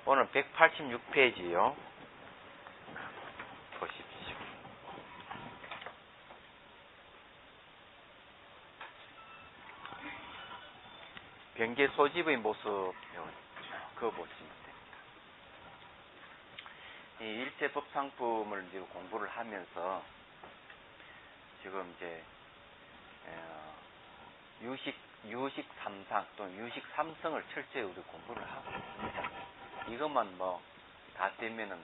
오늘 186페이지요. 보십시오. 변계 소집의 모습, 그거 보시면 됩니다. 이 일체법상품을 이제 공부를 하면서 지금 이제 유식 3상 또는 유식 3성을 철저히 우리 공부를 하고 있습니다. 이것만 뭐 다 되면은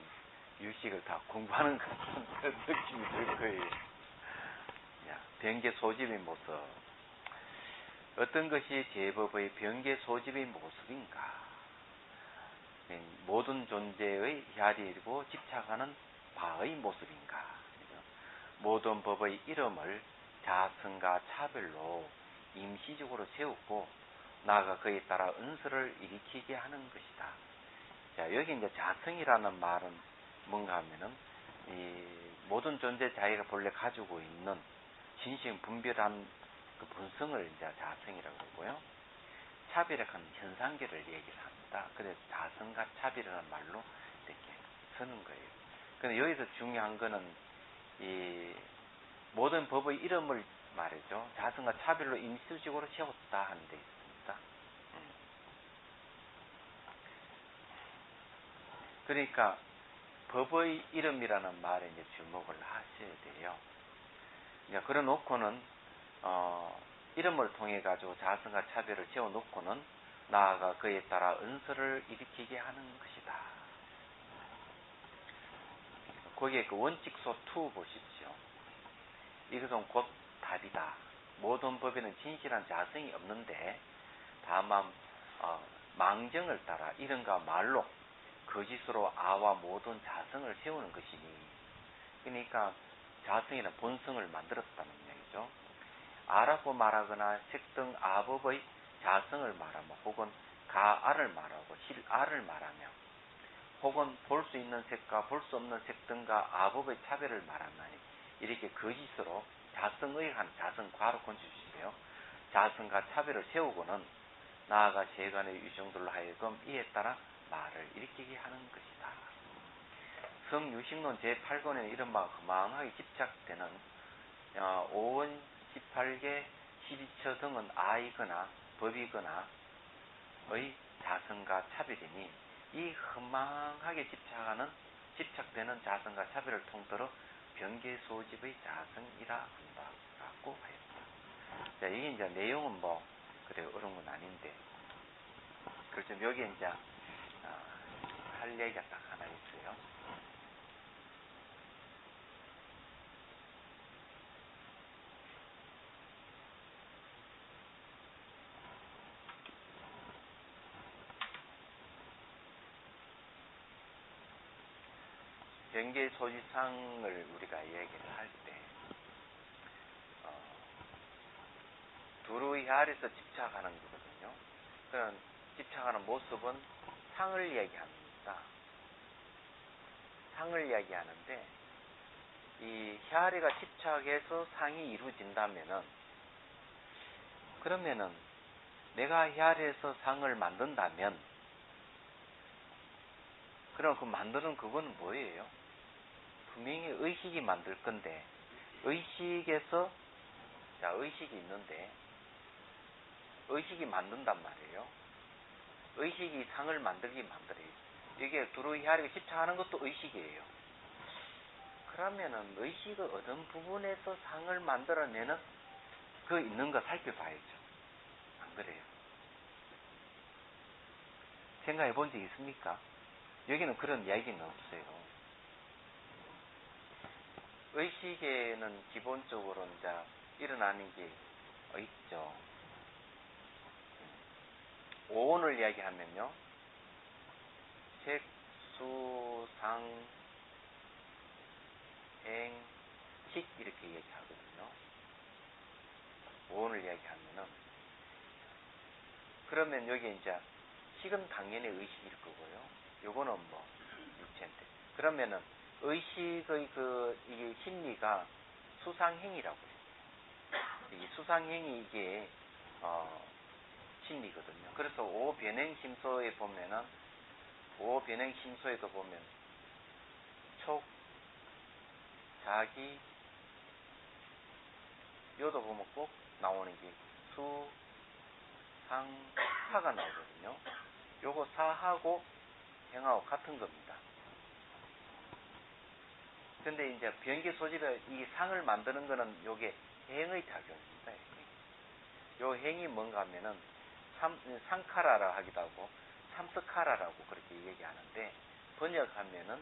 유식을 다 공부하는 것 같은 그런 느낌이 들 거예요. 변계 소집의 모습. 어떤 것이 제법의 변계 소집의 모습인가? 모든 존재의 혈이고 집착하는 바의 모습인가? 모든 법의 이름을 자성과 차별로 임시적으로 세우고 나아가 그에 따라 은설을 일으키게 하는 것이다. 자, 여기 이제 자성이라는 말은 뭔가 하면은 이 모든 존재 자기가 본래 가지고 있는 진심 분별한 그 본성을 이제 자성이라고 그러고요. 차별하는 현상계를 얘기를 합니다. 그래서 자성과 차별이라는 말로 이렇게 쓰는 거예요. 근데 여기서 중요한 거는 이 모든 법의 이름을 말이죠. 자성과 차별로 임시적으로 세웠다 하는 데 있습니다. 그러니까 법의 이름이라는 말에 이제 주목을 하셔야 돼요. 이제 그래 놓고는 이름을 통해 가지고 자성과 차별을 세워놓고는 나아가 그에 따라 은설을 일으키게 하는 것이다. 거기에 그 원칙소 2 보십시오. 이것은 곧 답이다. 모든 법에는 진실한 자성이 없는데 다만 망정을 따라 이름과 말로 거짓으로 아와 모든 자성을 세우는 것이니, 그러니까 자성이라는 본성을 만들었다는 얘기죠. 아라고 말하거나 색등 아법의 자성을 말하며 혹은 가아를 말하고 실아를 말하며 혹은 볼 수 있는 색과 볼 수 없는 색 등과 아법의 차별을 말하나니 이렇게 거짓으로 자성의 한 자성 과로 건져주세요. 자성과 차별을 세우고는 나아가 세간의 유정들로 하여금 이에 따라 말을 일으키게 하는 것이다. 성유식론 제8권에 이런 바가 거망하게 집착되는 5원 18개 12처 등은 아이거나 법이거나의 자성과 차별이니 이 허망하게 집착되는 자성과 차별을 통틀어 변계 소집의 자성이라 한다라고 하였다. 자, 이게 이제 내용은 뭐 그래 어려운 건 아닌데, 그렇죠. 여기에 이제 할 얘기가 딱 하나 있어요. 변계 소지상을 우리가 얘기를 할 때, 두루의 아래서 집착하는 거거든요. 그런 집착하는 모습은 상을 얘기합니다. 상을 이야기하는데, 이 혈이가 집착해서 상이 이루어진다면은, 그러면은 내가 혈에서 상을 만든다면, 그럼 그 만드는 그거는 뭐예요? 분명히 의식이 만들 건데, 의식에서, 자, 의식이 있는데, 의식이 만든단 말이에요. 의식이 상을 만들어요. 이게 두루의 혈이가 집착하는 것도 의식이에요. 그러면은 의식의 어떤 부분에서 상을 만들어내는 그 있는 거 살펴봐야죠. 안 그래요? 생각해 본 적 있습니까? 여기는 그런 이야기는 없어요. 의식에는 기본적으로 이제 일어나는 게 있죠. 오온을 이야기하면요, 색, 수, 상, 행, 식 이렇게 얘기하거든요. 오온을 이야기하면은, 그러면 여기 이제 식은 당연히 의식일 거고요. 요거는 뭐 육체인데. 그러면은 의식의 이게 심리가 수상행위라고 해요. 이 수상행위 이게 심리거든요. 그래서 오변행심소에 보면은 오 변형 심소에도 보면 촉, 자기, 요도 보면 꼭 나오는 게 수, 상, 사가 나오거든요. 요거 사하고 행하고 같은 겁니다. 근데 이제 변기 소집에 이 상을 만드는 거는 요게 행의 작용입니다. 요 행이 뭔가 하면은 상카라라 하기도 하고 삼스카라라고 그렇게 얘기하는데 번역하면은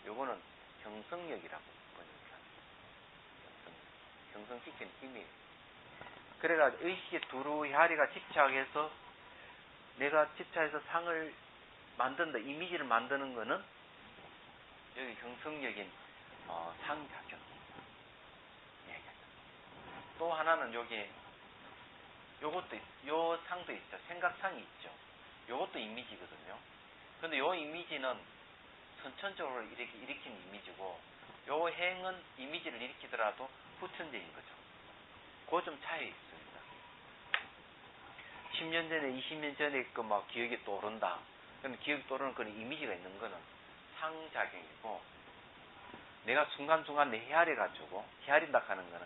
요거는 형성력이라고 번역을 합니다. 형성시키는 힘이에요. 그래가지고 의식의 두루하리가 집착해서 내가 집착해서 상을 만든다, 이미지를 만드는 거는 여기 형성력인 상작용. 또 하나는 여기 요것도 요 상도 있죠. 생각상이 있죠. 요것도 이미지거든요. 근데 요 이미지는 선천적으로 일으키는 이미지고 요 행은 이미지를 일으키더라도 후천적인 거죠. 그거 좀 차이 있습니다. 10년 전에 20년 전에 그 막 기억이 떠오른다. 그럼 기억이 떠오르는 그런 이미지가 있는 거는 상작용이고 내가 순간순간 내 헤아려가지고 헤아린다 하는 거는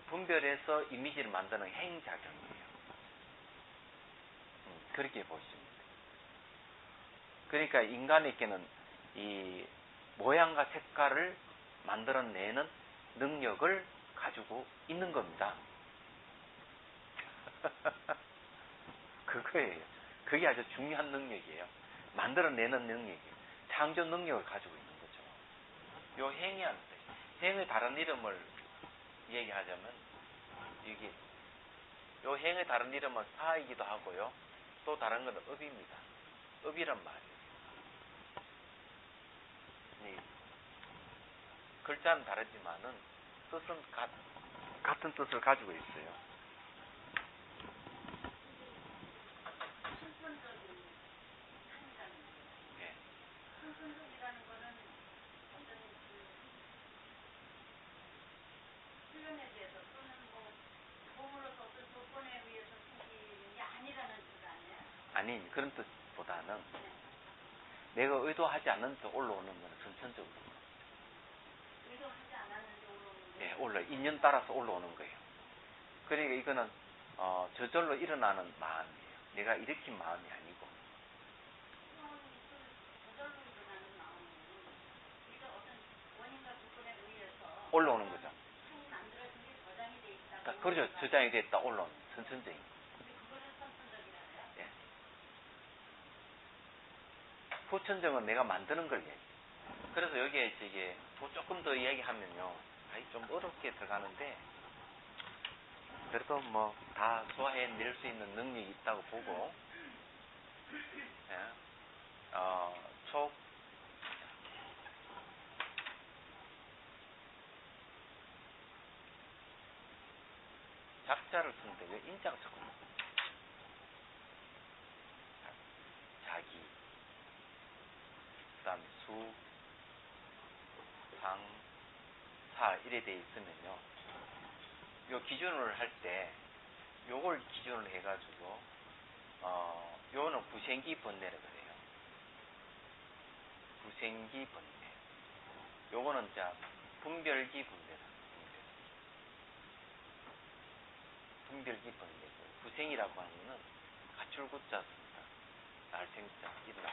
분별해서 이미지를 만드는 행작용이에요. 그렇게 보시면 돼요. 그러니까 인간에게는 이 모양과 색깔을 만들어내는 능력을 가지고 있는 겁니다. 그거예요. 그게 아주 중요한 능력이에요. 만들어내는 능력이에요. 창조 능력을 가지고 있는 거죠. 요 행이 하는 거예요. 행의 다른 이름을 얘기하자면 이게 요 행의 다른 이름은 사이기도 하고요. 또 다른 건 업입니다. 업이란 말이에요. 네. 글자는 다르지만은 뜻은 같은 뜻을 가지고 있어요. 예. 선천적이라는 거는 어떤 수련에 대해서 또는 몸으로서 어떤 조건에 의해서 생기는 게 아니라는 뜻 아니에요? 아니, 그런 뜻보다는 내가 의도하지 않는 데 올라오는 건 선천적으로. 의도하지 않았는데 올라오는 예, 인연 따라서 올라오는 거예요. 그러니까 이거는 저절로 일어나는 마음이에요. 내가 일으킨 마음이 아니고. 저절로 일어나는 마음은 우리가 어떤 원인과 조건에 의해서 올라오는 거죠. 상이 만들어진 게 저장이 돼 있다. 그러니까 그렇죠. 저장이 됐다 올라오는 선천적인. 근데 그거를 선천적이라고요? 예. 후천적은 내가 만드는 걸 얘기해요. 그래서 여기에 이게 조금 더 이야기하면요. 좀 어렵게 들어가는데 그래도 뭐 다 소화해낼 수 있는 능력이 있다고 보고 예. 촉 작자를 쓰는데 왜 인자가 자꾸 나와요? 자기 그 다음에 수, 상, 사 이래 돼 있으면요. 요 기준을 할 때 요걸 기준으로 해가지고 요는 구생기 번뇌라고 그래요. 구생기 번뇌. 요거는 자 분별기 번뇌다. 분별기 번뇌고 구생이라고 하는 거는 가출구자 씁니다. 날생자 일어나.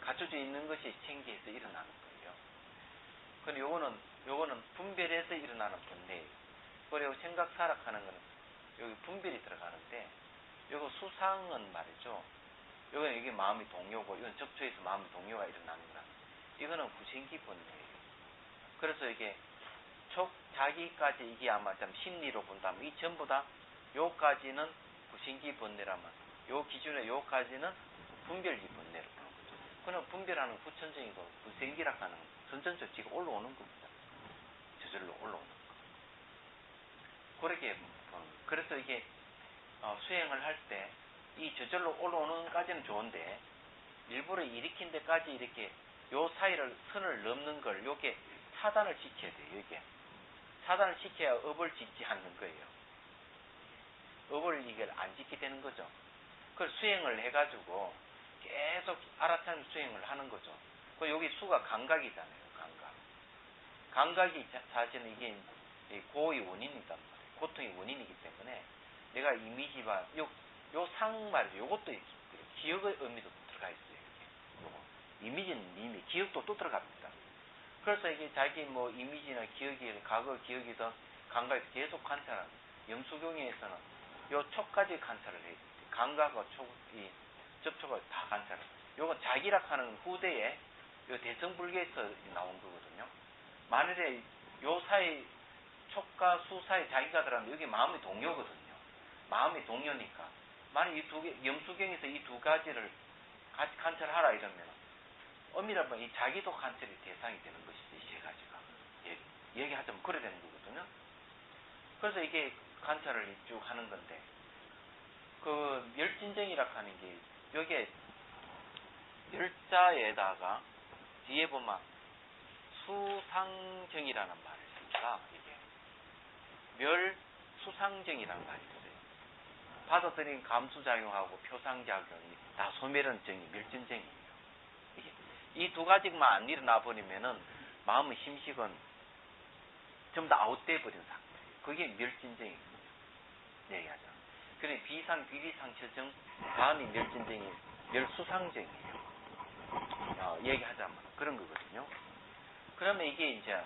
갖춰져 있는 것이 생기해서 일어나는 거예요. 근데 요거는 분별해서 일어나는 번뇌예요. 그리고 생각 사락하는 거는 여기 분별이 들어가는데 요거 수상은 말이죠. 요거는 이게 마음이 동요고 이건 접촉해서 마음이 동요가 일어나는 거라. 이거는 구생기 번뇌예요. 그래서 이게 촉 자기까지 이게 아마 좀 심리로 본다면 이 전부 다 요까지는 구생기 번뇌라면 요 기준에 요까지는 분별기 번뇌로 보는 거죠. 그는 분별하는 후천적이고 구생기라 하는 선천적 지가 올라오는 겁니다. 저절로 올라오는 거. 그렇게 보는 거예요. 그래서 이게 수행을 할 때 이 저절로 올라오는 까지는 좋은데 일부러 일으킨 데까지 이렇게 요 사이를 선을 넘는 걸 요게 차단을 시켜야 돼요. 이게 차단을 시켜야 업을 짓지 않는 거예요. 업을 이걸 안 짓게 되는 거죠. 그걸 수행을 해가지고 계속 알아차림 수행을 하는 거죠. 그 여기 수가 감각이잖아요. 감각이 사실은 이게 고의 원인이단 말이에요. 고통의 원인이기 때문에 내가 이미지와 요 상 말이죠. 요것도 기억의 의미도 들어가 있어요. 이게. 이미지는 이미 기억도 또 들어갑니다. 그래서 이게 자기 뭐 이미지나 기억이 과거 기억이든 감각에서 계속 관찰하는 영수경에서는 요 촉까지 관찰을 해요. 감각과 이 접촉을 다 관찰해요. 요건 자기락하는 후대에 요 대성불교에서 나온 거거든요. 만일에 요 사이 촉과 수 사이 자기가 들어가면 여기 마음이 동요거든요. 마음이 동요니까 만약 이 두 개 영수경에서 이 두 가지를 같이 관찰하라 이러면 엄밀하면 이 자기도 관찰이 대상이 되는 것이죠. 이 세 가지가 얘기하자면 그래 되는 거거든요. 그래서 이게 관찰을 쭉 하는 건데 그 멸진정이라 하는 게 여기에 멸자에다가 뒤에 보면 수상정이라는 말이 있습니다. 이게 멸수상정이라는 말이 있어요. 받아들인 감수작용하고 표상작용이 다 소멸은정이 멸진정이에요. 이 두 가지만 안 일어나 버리면은 마음의 심식은 전부 다 아웃돼 버린 상태예요. 그게 멸진정이거든요. 얘기하죠. 그래 비상, 비비상처정 다음이 멸진정이 멸수상정이에요. 얘기하자면 그런 거거든요. 그러면 이게 이제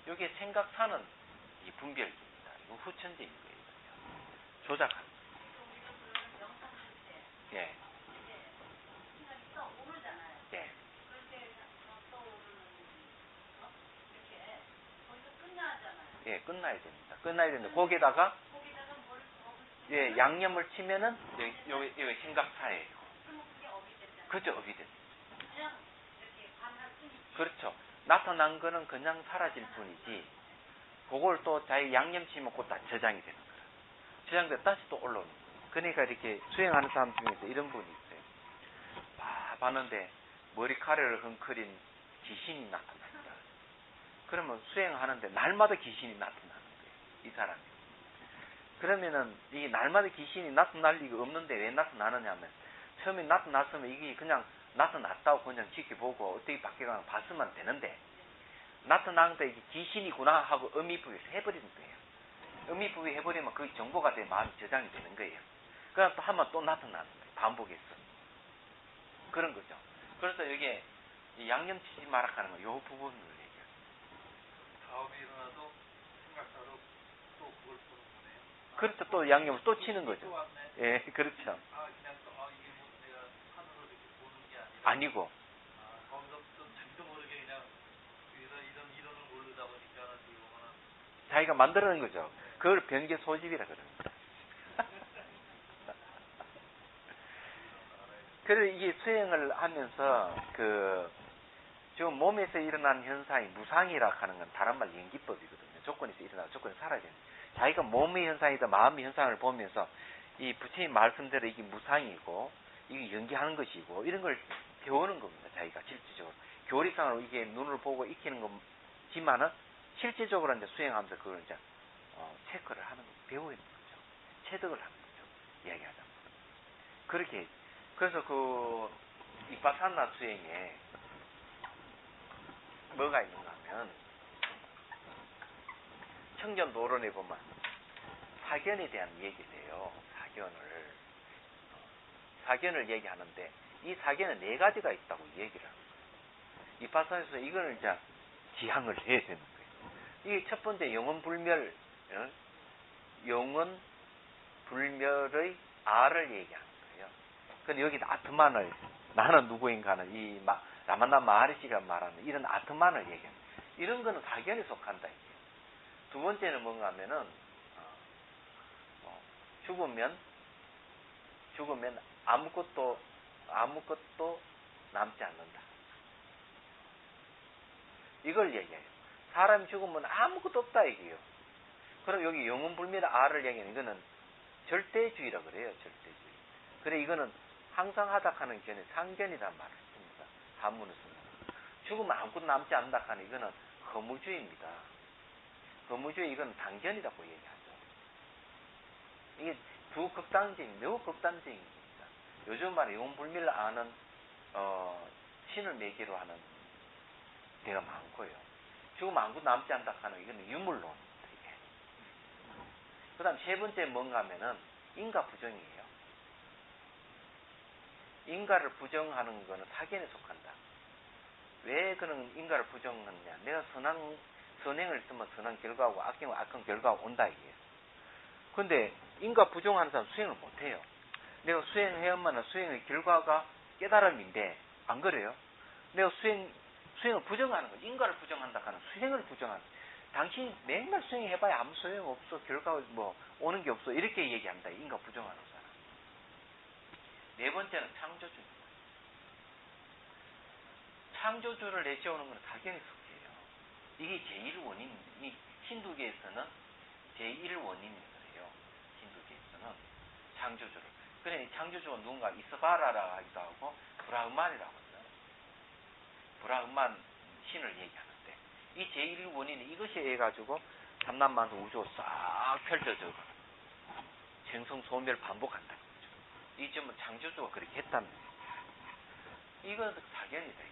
여기 생각사는 이 분별기입니다. 이거 후천적인 거예요. 조작하는 거예요. 예. 생각이 떠오르잖아요. 예. 그럴 때 떠오르는 이렇게 거기서 끝나잖아요. 예, 끝나야 됩니다. 끝나야 되는데 거기다가 뭘 예, 양념을 치면은 여기 생각사예요. 그러면 그게 업이 됐잖아요. 그죠, 업이 됩니다. 그냥 이렇게 반할 뿐이지. 그렇죠. 나타난 거는 그냥 사라질 뿐이지 그걸 또 자기 양념치면 그거 다 저장이 되는 거예요. 저장돼 다시 또 올라오는 거예요. 그러니까 이렇게 수행하는 사람 중에서 이런 분이 있어요. 봤는데 머리카락을 헝클인 귀신이 나타났다. 그러면 수행하는데 날마다 귀신이 나타나는 거예요. 이 사람이. 그러면은 이 날마다 귀신이 나타날 리가 없는데 왜 나타나느냐면 처음에 나타났으면 이게 그냥 나타났다고 그냥 지켜보고 어떻게 바뀌어가는 봤으면 되는데 나타나는데 이게 귀신이구나 하고 의미부여해서 해버리는 거예요. 의미부여 해버리면 그 정보가 내 마음이 저장이 되는 거예요. 그럼 또 한번 또 나타나는 거예요. 반복해서. 그런 거죠. 그래서 여기에 양념치지 마라 하는 건 요 부분을 얘기해요. 다음에 일어나도 생각사로 또 그걸 보는 거네요. 그렇죠. 또 양념을 또 치는 거죠. 예, 그렇죠. 그냥 또 이게 뭐 내가 산으로 이렇게 보는 게 아니라 아니고. 거기서 또 자기도 모르게 그냥 이런 이론을 모르다 보니까 이거는 자기가 만들어낸 거죠. 그걸 변개 소집이라 그럽니다. 그래서 이게 수행을 하면서 지금 몸에서 일어나는 현상이 무상이라 하는 건 다른 말 연기법이거든요. 조건에서 일어나고 조건이 사라지는. 자기가 몸의 현상이다 마음의 현상을 보면서 이 부처님 말씀대로 이게 무상이고 이게 연기하는 것이고 이런 걸 배우는 겁니다. 자기가 실질적으로 교리상으로 이게 눈을 보고 익히는 거지만은 실질적으로 이제 수행하면서 그걸 이제 체크를 하는 거, 배우는 거죠. 체득을 하는 거죠. 이야기하자면 그렇게. 그래서 이빠사나 수행에 뭐가 있는가 하면 청전도론에 보면 사견에 대한 얘기를 해요. 사견을 얘기하는데 이 사견은 네 가지가 있다고 얘기를 하는 거예요. 이빠사나에서 이걸 이제 지향을 해야 되는 거예요. 이게 첫 번째 영원불멸, 영원불멸의 아를 얘기하는 거예요. 근데 여기 아트만을 나는 누구인가는 이 라마나 마하리시가 말하는 이런 아트만을 얘기해요. 이런 거는 사견에 속한다. 이게. 두 번째는 뭔가 하면은 죽으면 아무것도 남지 않는다. 이걸 얘기해요. 사람이 죽으면 아무것도 없다 이게요. 그럼 여기 영원불멸의 아를 얘기하는 이거는 절대주의라 그래요. 절대주의. 그래 이거는 항상 하다 하는 견해 상견이란 말을 씁니다. 한문을 씁니다. 죽으면 아무것도 남지 않는다 하는 이거는 허무주의입니다. 허무주의 이건 당견이라고 얘기하죠. 이게 매우 극단적인 겁니다. 요즘 말에 영혼불멸을 아는 신을 매개로 하는 데가 많고요. 죽음 아무도 남지 않다 하는 이거는 유물론. 그 다음 세 번째 뭔가 하면은 인가 부정이에요. 인가를 부정하는 거는 사견에 속한다. 왜 그런 인가를 부정하느냐. 내가 선행을 했으면 선한 결과하고 악행은 악한 결과가 온다 이게요. 근데 인가 부정하는 사람 수행을 못해요. 내가 수행해야만 수행의 결과가 깨달음인데 안 그래요? 내가 수행을 부정하는 거, 인가를 부정한다 하는 수행을 부정하는. 당신이 맨날 수행해봐야 아무 소용없어. 결과가 뭐 오는 게 없어. 이렇게 얘기합니다. 인가 부정하는 사람. 네 번째는 창조주입니다. 창조주를 내세우는 것은 사견의 속이에요. 이게 제1원인이 힌두교에서는 제1원인이에요. 힌두교에서는 창조주를. 그래 창조주가 누군가 이스바라라 하기도 하고 브라흐만이라고 하죠. 브라흐만 신을 얘기하는데 이 제1원인이 이것이 해가지고 삼남만사 우주가 싹 펼쳐져 생성소멸 반복한다. 이 점은 창조주가 그렇게 했다는 거예요. 이건 사견이다. 이거죠.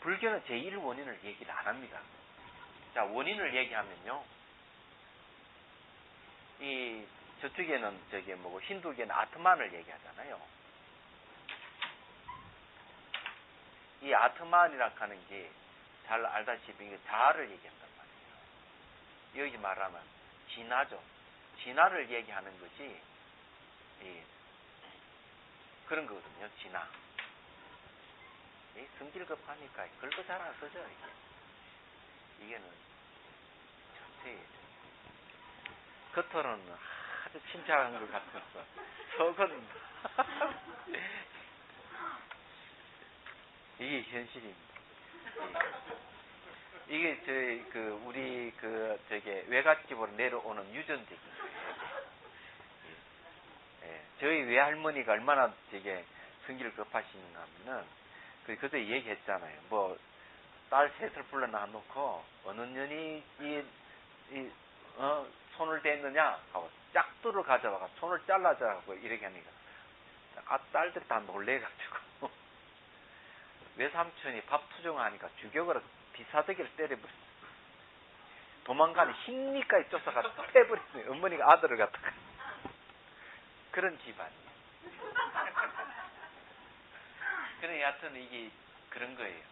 불교는 제1원인을 얘기를 안 합니다. 자, 원인을 얘기하면요. 저쪽에는 힌두교는 아트만을 얘기하잖아요. 이 아트만이라 하는 게 잘 알다시피 이게 자아를 얘기한단 말이에요. 여기 말하면 진화죠. 진화를 얘기하는 것이 그런 거거든요. 진화. 성질급하니까 글도 잘 안 쓰죠. 이게는 자세히 겉으로는 아주 침착한 것 같아서 속은 이게 현실입니다. 이게 우리 외갓집으로 내려오는 유전적인 거예요. 저희 외할머니가 얼마나 성질을 급하시는가 하면은 그때 얘기했잖아요. 딸 셋을 불러놔 놓고 어느 년이 손을 댔느냐 하고 짝두를 가져와가 손을 잘라자고 이렇게 하니까 딸들이 다 놀래가지고 외삼촌이 밥 투정하니까 주격으로 비사대기를 때려버렸어요. 도망가는 흰니까지 쫓아가서 패버렸어요. 어머니가 아들을 갖다가. 그런 집안이에요. 그래, 여하튼 이게 그런 거예요.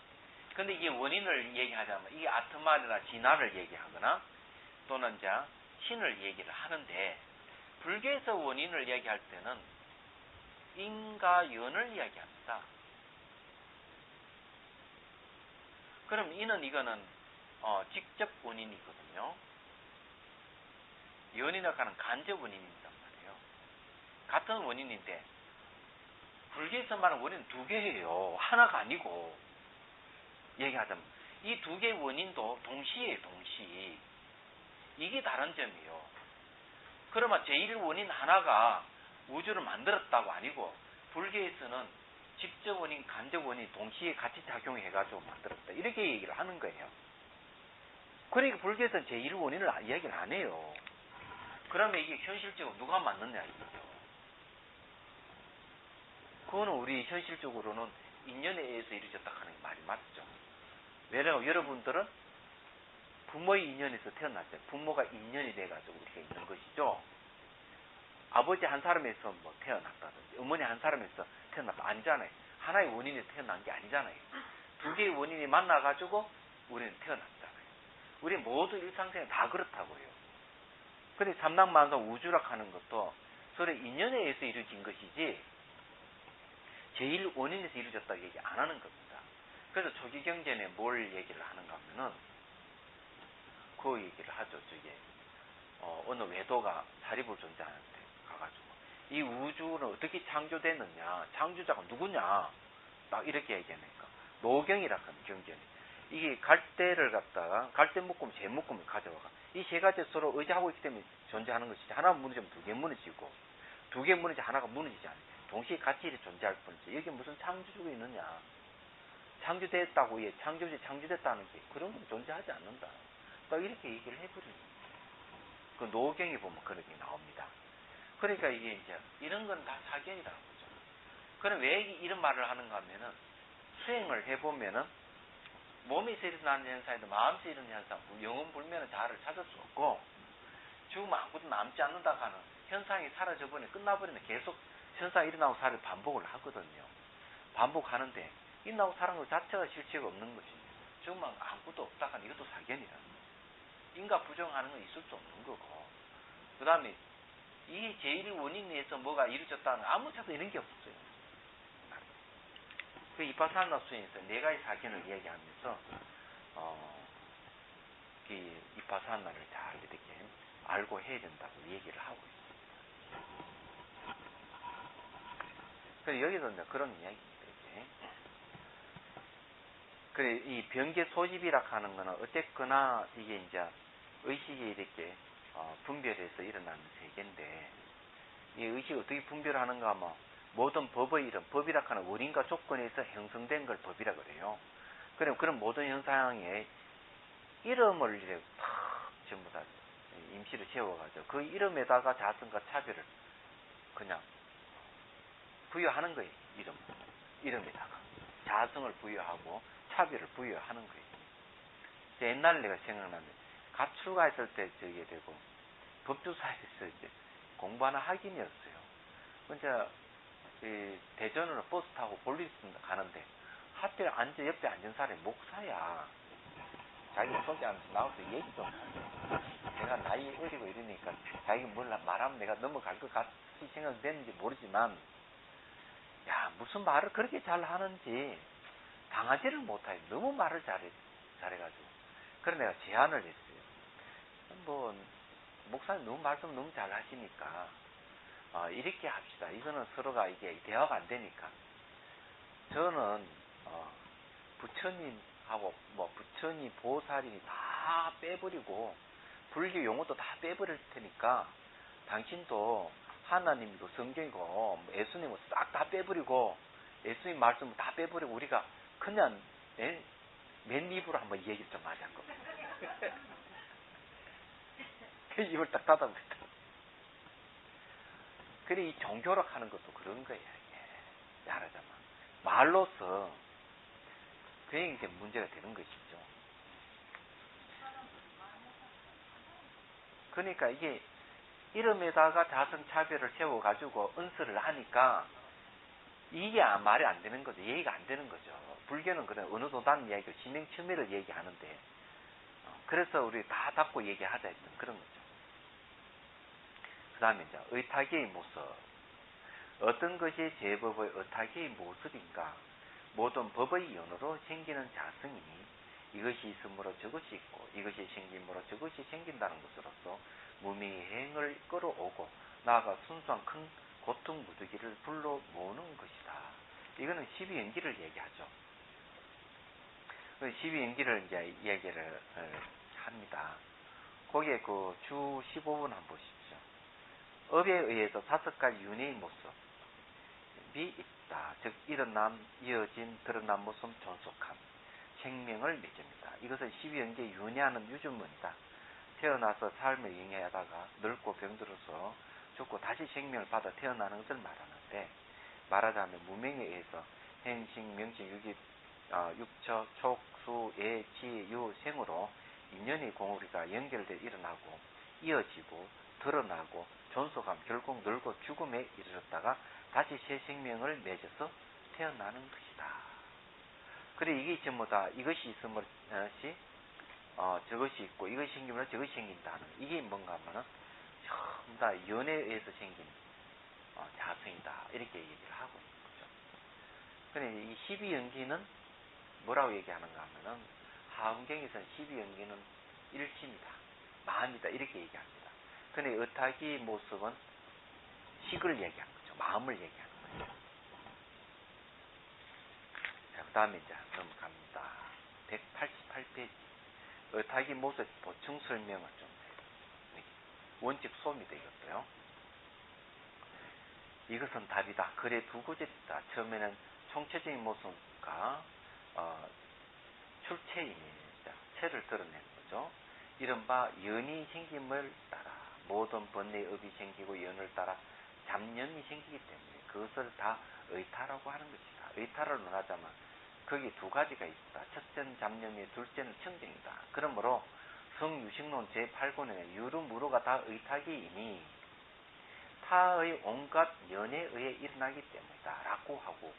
근데 이게 원인을 얘기하자면 이게 아트만이나 진화를 얘기하거나 또는 신을 얘기를 하는데 불교에서 원인을 얘기할 때는 인과 연을 이야기합니다. 그럼 이거는 직접 원인이거든요. 연이라고 하는 간접 원인이란 말이에요. 같은 원인인데 불교에서 말하는 원인은 두 개예요. 하나가 아니고 얘기하자면 이 두 개의 원인도 동시에 동시. 이게 다른 점이에요. 그러면 제1원인 하나가 우주를 만들었다고 아니고 불교에서는 직접 원인, 간접 원인 동시에 같이 작용해가지고 만들었다. 이렇게 얘기를 하는 거예요. 그러니까 불교에서는 제1원인을 이야기를 안 해요. 그러면 이게 현실적으로 누가 맞느냐 이거죠. 그거는 우리 현실적으로는 인연에 의해서 이루어졌다 하는 말이 맞죠. 왜냐하면 여러분들은 부모의 인연에서 태어났어요. 부모가 인연이 돼가지고 우리가 있는 것이죠. 아버지 한 사람에서 태어났다든지 어머니 한 사람에서 태어났다 아니잖아요. 하나의 원인에서 태어난 게 아니잖아요. 두 개의 원인이 만나가지고 우리는 태어났잖아요. 우리 모두 일상생활 다 그렇다고요. 근데 삼랑만사 우주락 하는 것도 서로 인연에 의해서 이루어진 것이지 제일 원인에서 이루어졌다고 얘기 안 하는 겁니다. 그래서 초기경전에 뭘 얘기를 하는가 하면은 그 얘기를 하죠. 어느 외도가 사리불 존재하는데 가가지고 이 우주는 어떻게 창조됐느냐, 창조자가 누구냐, 딱 이렇게 얘기하니까 노경이라 하는 경전이 이게 갈대를 갖다가 갈대 묶음, 재 묶음을 가져와가 이 세 가지 서로 의지하고 있기 때문에 존재하는 것이지 하나 무너지면 두 개 무너지고 두 개 무너지 하나가 무너지지 않아요. 동시에 같이 이렇게 존재할 뿐이지 여기 무슨 창조주가 있느냐, 창조됐다고 창조됐다는 게 그런 건 존재하지 않는다. 딱 이렇게 얘기를 해버리는 거예요. 그 노경에 보면 그런 게 나옵니다. 그러니까 이게 이런 건 다 사견이라는 거죠. 그럼 왜 이런 말을 하는가 하면은 수행을 해보면은 몸에서 일어나는 현상에도 마음에서 일어나는 현상, 영원 불면은 자아를 찾을 수 없고 죽으면 아무것도 남지 않는다고 하는 현상이 사라져버리면 끝나버리면 계속 현상이 일어나고 사를 반복을 하거든요. 반복하는데 일어나고 사는 것 자체가 실체가 없는 거지. 죽으면 아무것도 없다 하는 이것도 사견이라는 거예요. 인과 부정하는 건 있을 수 없는 거고, 그 다음에 이 제일 원인에서 뭐가 이루어졌다는 아무 차도 이런 게 없어요. 그 이파사나 수행에서 네 가지 사견을 이야기하면서 이 이파사나를 잘 이렇게 알고 해야 된다고 얘기를 하고 있어요. 그래서 여기서 이제 그런 이야기입니다. 이렇게. 그래, 이 병계 소집이라 하는 거는 어쨌거나 이게 이제 의식이 이렇게 분별해서 일어나는 세계인데, 이 의식이 어떻게 분별하는가 하면 모든 법의 이름, 법이라 하는 원인과 조건에서 형성된 걸 법이라 그래요. 그럼 그런 모든 현상에 이름을 이제 탁 전부 다 임시로 세워가지고 그 이름에다가 자성과 차별을 그냥 부여하는 거예요. 이름에다가 자성을 부여하고 차별을 부여하는 거예요. 옛날에 내가 생각나면 가출가했을 때 저게 되고 법조사에서 이제 공부하는 학인이었어요. 혼자 대전으로 버스 타고 볼일 가는데 하필 옆에 앉은 사람이 목사야. 자기가 손자 앉아서 나와서 얘기 좀 하래. 내가 나이 어리고 이러니까 자기가 뭘 말하면 내가 넘어갈 것 같이 생각되는지 모르지만, 야, 무슨 말을 그렇게 잘 하는지 당하지를 못해. 너무 말을 잘해가지고. 그래서 내가 제안을 했어요. 뭐 목사님 너무 말씀 너무 잘 하시니까 이렇게 합시다. 이거는 서로가 이게 대화가 안 되니까 저는 부처님하고 뭐 부처님 보살이 다 빼버리고 불교 용어도 다 빼버릴 테니까 당신도 하나님이고 성경이고 예수님은 싹 다 빼버리고 예수님 말씀을 다 빼버리고 우리가 그냥 맨 입으로 한번 얘기 좀 하자고. 그 입을 딱 닫아버렸다. 그래, 이 종교력 하는 것도 그런 거야, 이게. 말하자면. 말로서, 그게 이제 문제가 되는 것이죠. 그러니까 이게 이름에다가 자성차별을 세워가지고 은설을 하니까 이게 말이 안 되는 거죠. 얘기가 안 되는 거죠. 불교는 그런 어느 도단 이야기고 진행첨예를 얘기하는데, 그래서 우리 다 닫고 얘기하자 했던 그런 거죠. 그 다음에 이제 의탁의 모습. 어떤 것이 제법의 의탁의 모습인가? 모든 법의 연으로 생기는 자성이니 이것이 있으므로 저것이 있고 이것이 생김으로 저것이 생긴다는 것으로서 무명의 행을 끌어오고 나아가 순수한 큰 고통 무더기를 불러 모으는 것이다. 이거는 12연기를 얘기하죠. 12연기를 이제 얘기를 합니다. 거기에 그 주 15분 한번 보십시오. 업에 의해서 5가지 윤회의 모습이 있다. 즉 일어남, 이어진, 드러난 모습, 존속함, 생명을 맺습니다. 이것은 12연계 윤회하는 유전문이다. 태어나서 삶을 영위하다가 늙고 병들어서 죽고 다시 생명을 받아 태어나는 것을 말하는데, 말하자면 무명에 의해서 행식, 명식, 육처, 촉, 수, 예, 지, 유, 생으로 인연의 공우리가 연결돼 일어나고 이어지고 드러나고 존속함, 결국 늙고 죽음에 이르렀다가 다시 새 생명을 맺어서 태어나는 것이다. 그래, 이게 전부 다 이것이 있으므로 저것이 있고 이것이 생기면 저것이 생긴다는, 이게 뭔가 하면은 전부 다 연에 의해서 생긴 자성이다. 이렇게 얘기를 하고 있는 거죠. 근데 이 12연기는 뭐라고 얘기하는가 하면은 하은경에서는 12연기는 일심이다, 마음이다, 이렇게 얘기합니다. 근데 의탁의 모습은 식을 얘기하는 거죠. 마음을 얘기하는 거죠. 자, 그 다음에 이제 넘어갑니다. 188페이지. 의탁의 모습 보충 설명을 좀 해요. 원칙 소입니다, 이것도요. 이것은 답이다. 그래 두고 있다. 처음에는 총체적인 모습과 출체입니다. 체를 드러내는 거죠. 이른바 연이 생김을 따라 모든 번뇌의 업이 생기고 연을 따라 잡념이 생기기 때문에 그것을 다 의타라고 하는 것이다. 의타를 논하자면 거기 두 가지가 있다. 첫째는 잡념이, 둘째는 청정이다. 그러므로 성유식론 제8권에는 유루무루가 다 의타기이니 타의 온갖 연에 의해 일어나기 때문이다 라고 하고,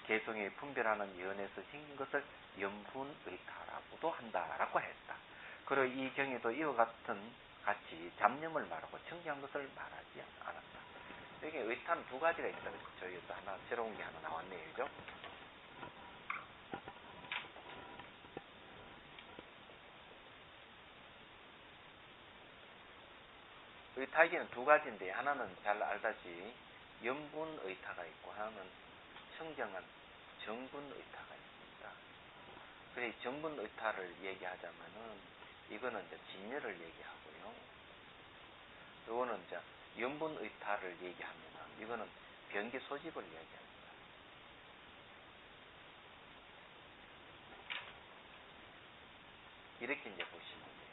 개성에 분별하는 연에서 생긴 것을 연분의타라고도 한다라고 했다. 그리고 이 경에도 이와 같이 잡념을 말하고 청정한 것을 말하지 않았다. 여기 의타는 두 가지가 있다. 저희도 하나 새로운 게 하나 나왔네요. 그죠? 의타기는 두 가지인데, 하나는 잘 알다시피 염분의타가 있고 하나는 청정한 정분의타가 있습니다. 그래서 정분의타를 얘기하자면은 이거는 이제 진열을 얘기하고요. 이거는 이제 염분의타를 얘기하면은 이거는 변기 소집을 얘기합니다. 이렇게 이제 보시면 돼요.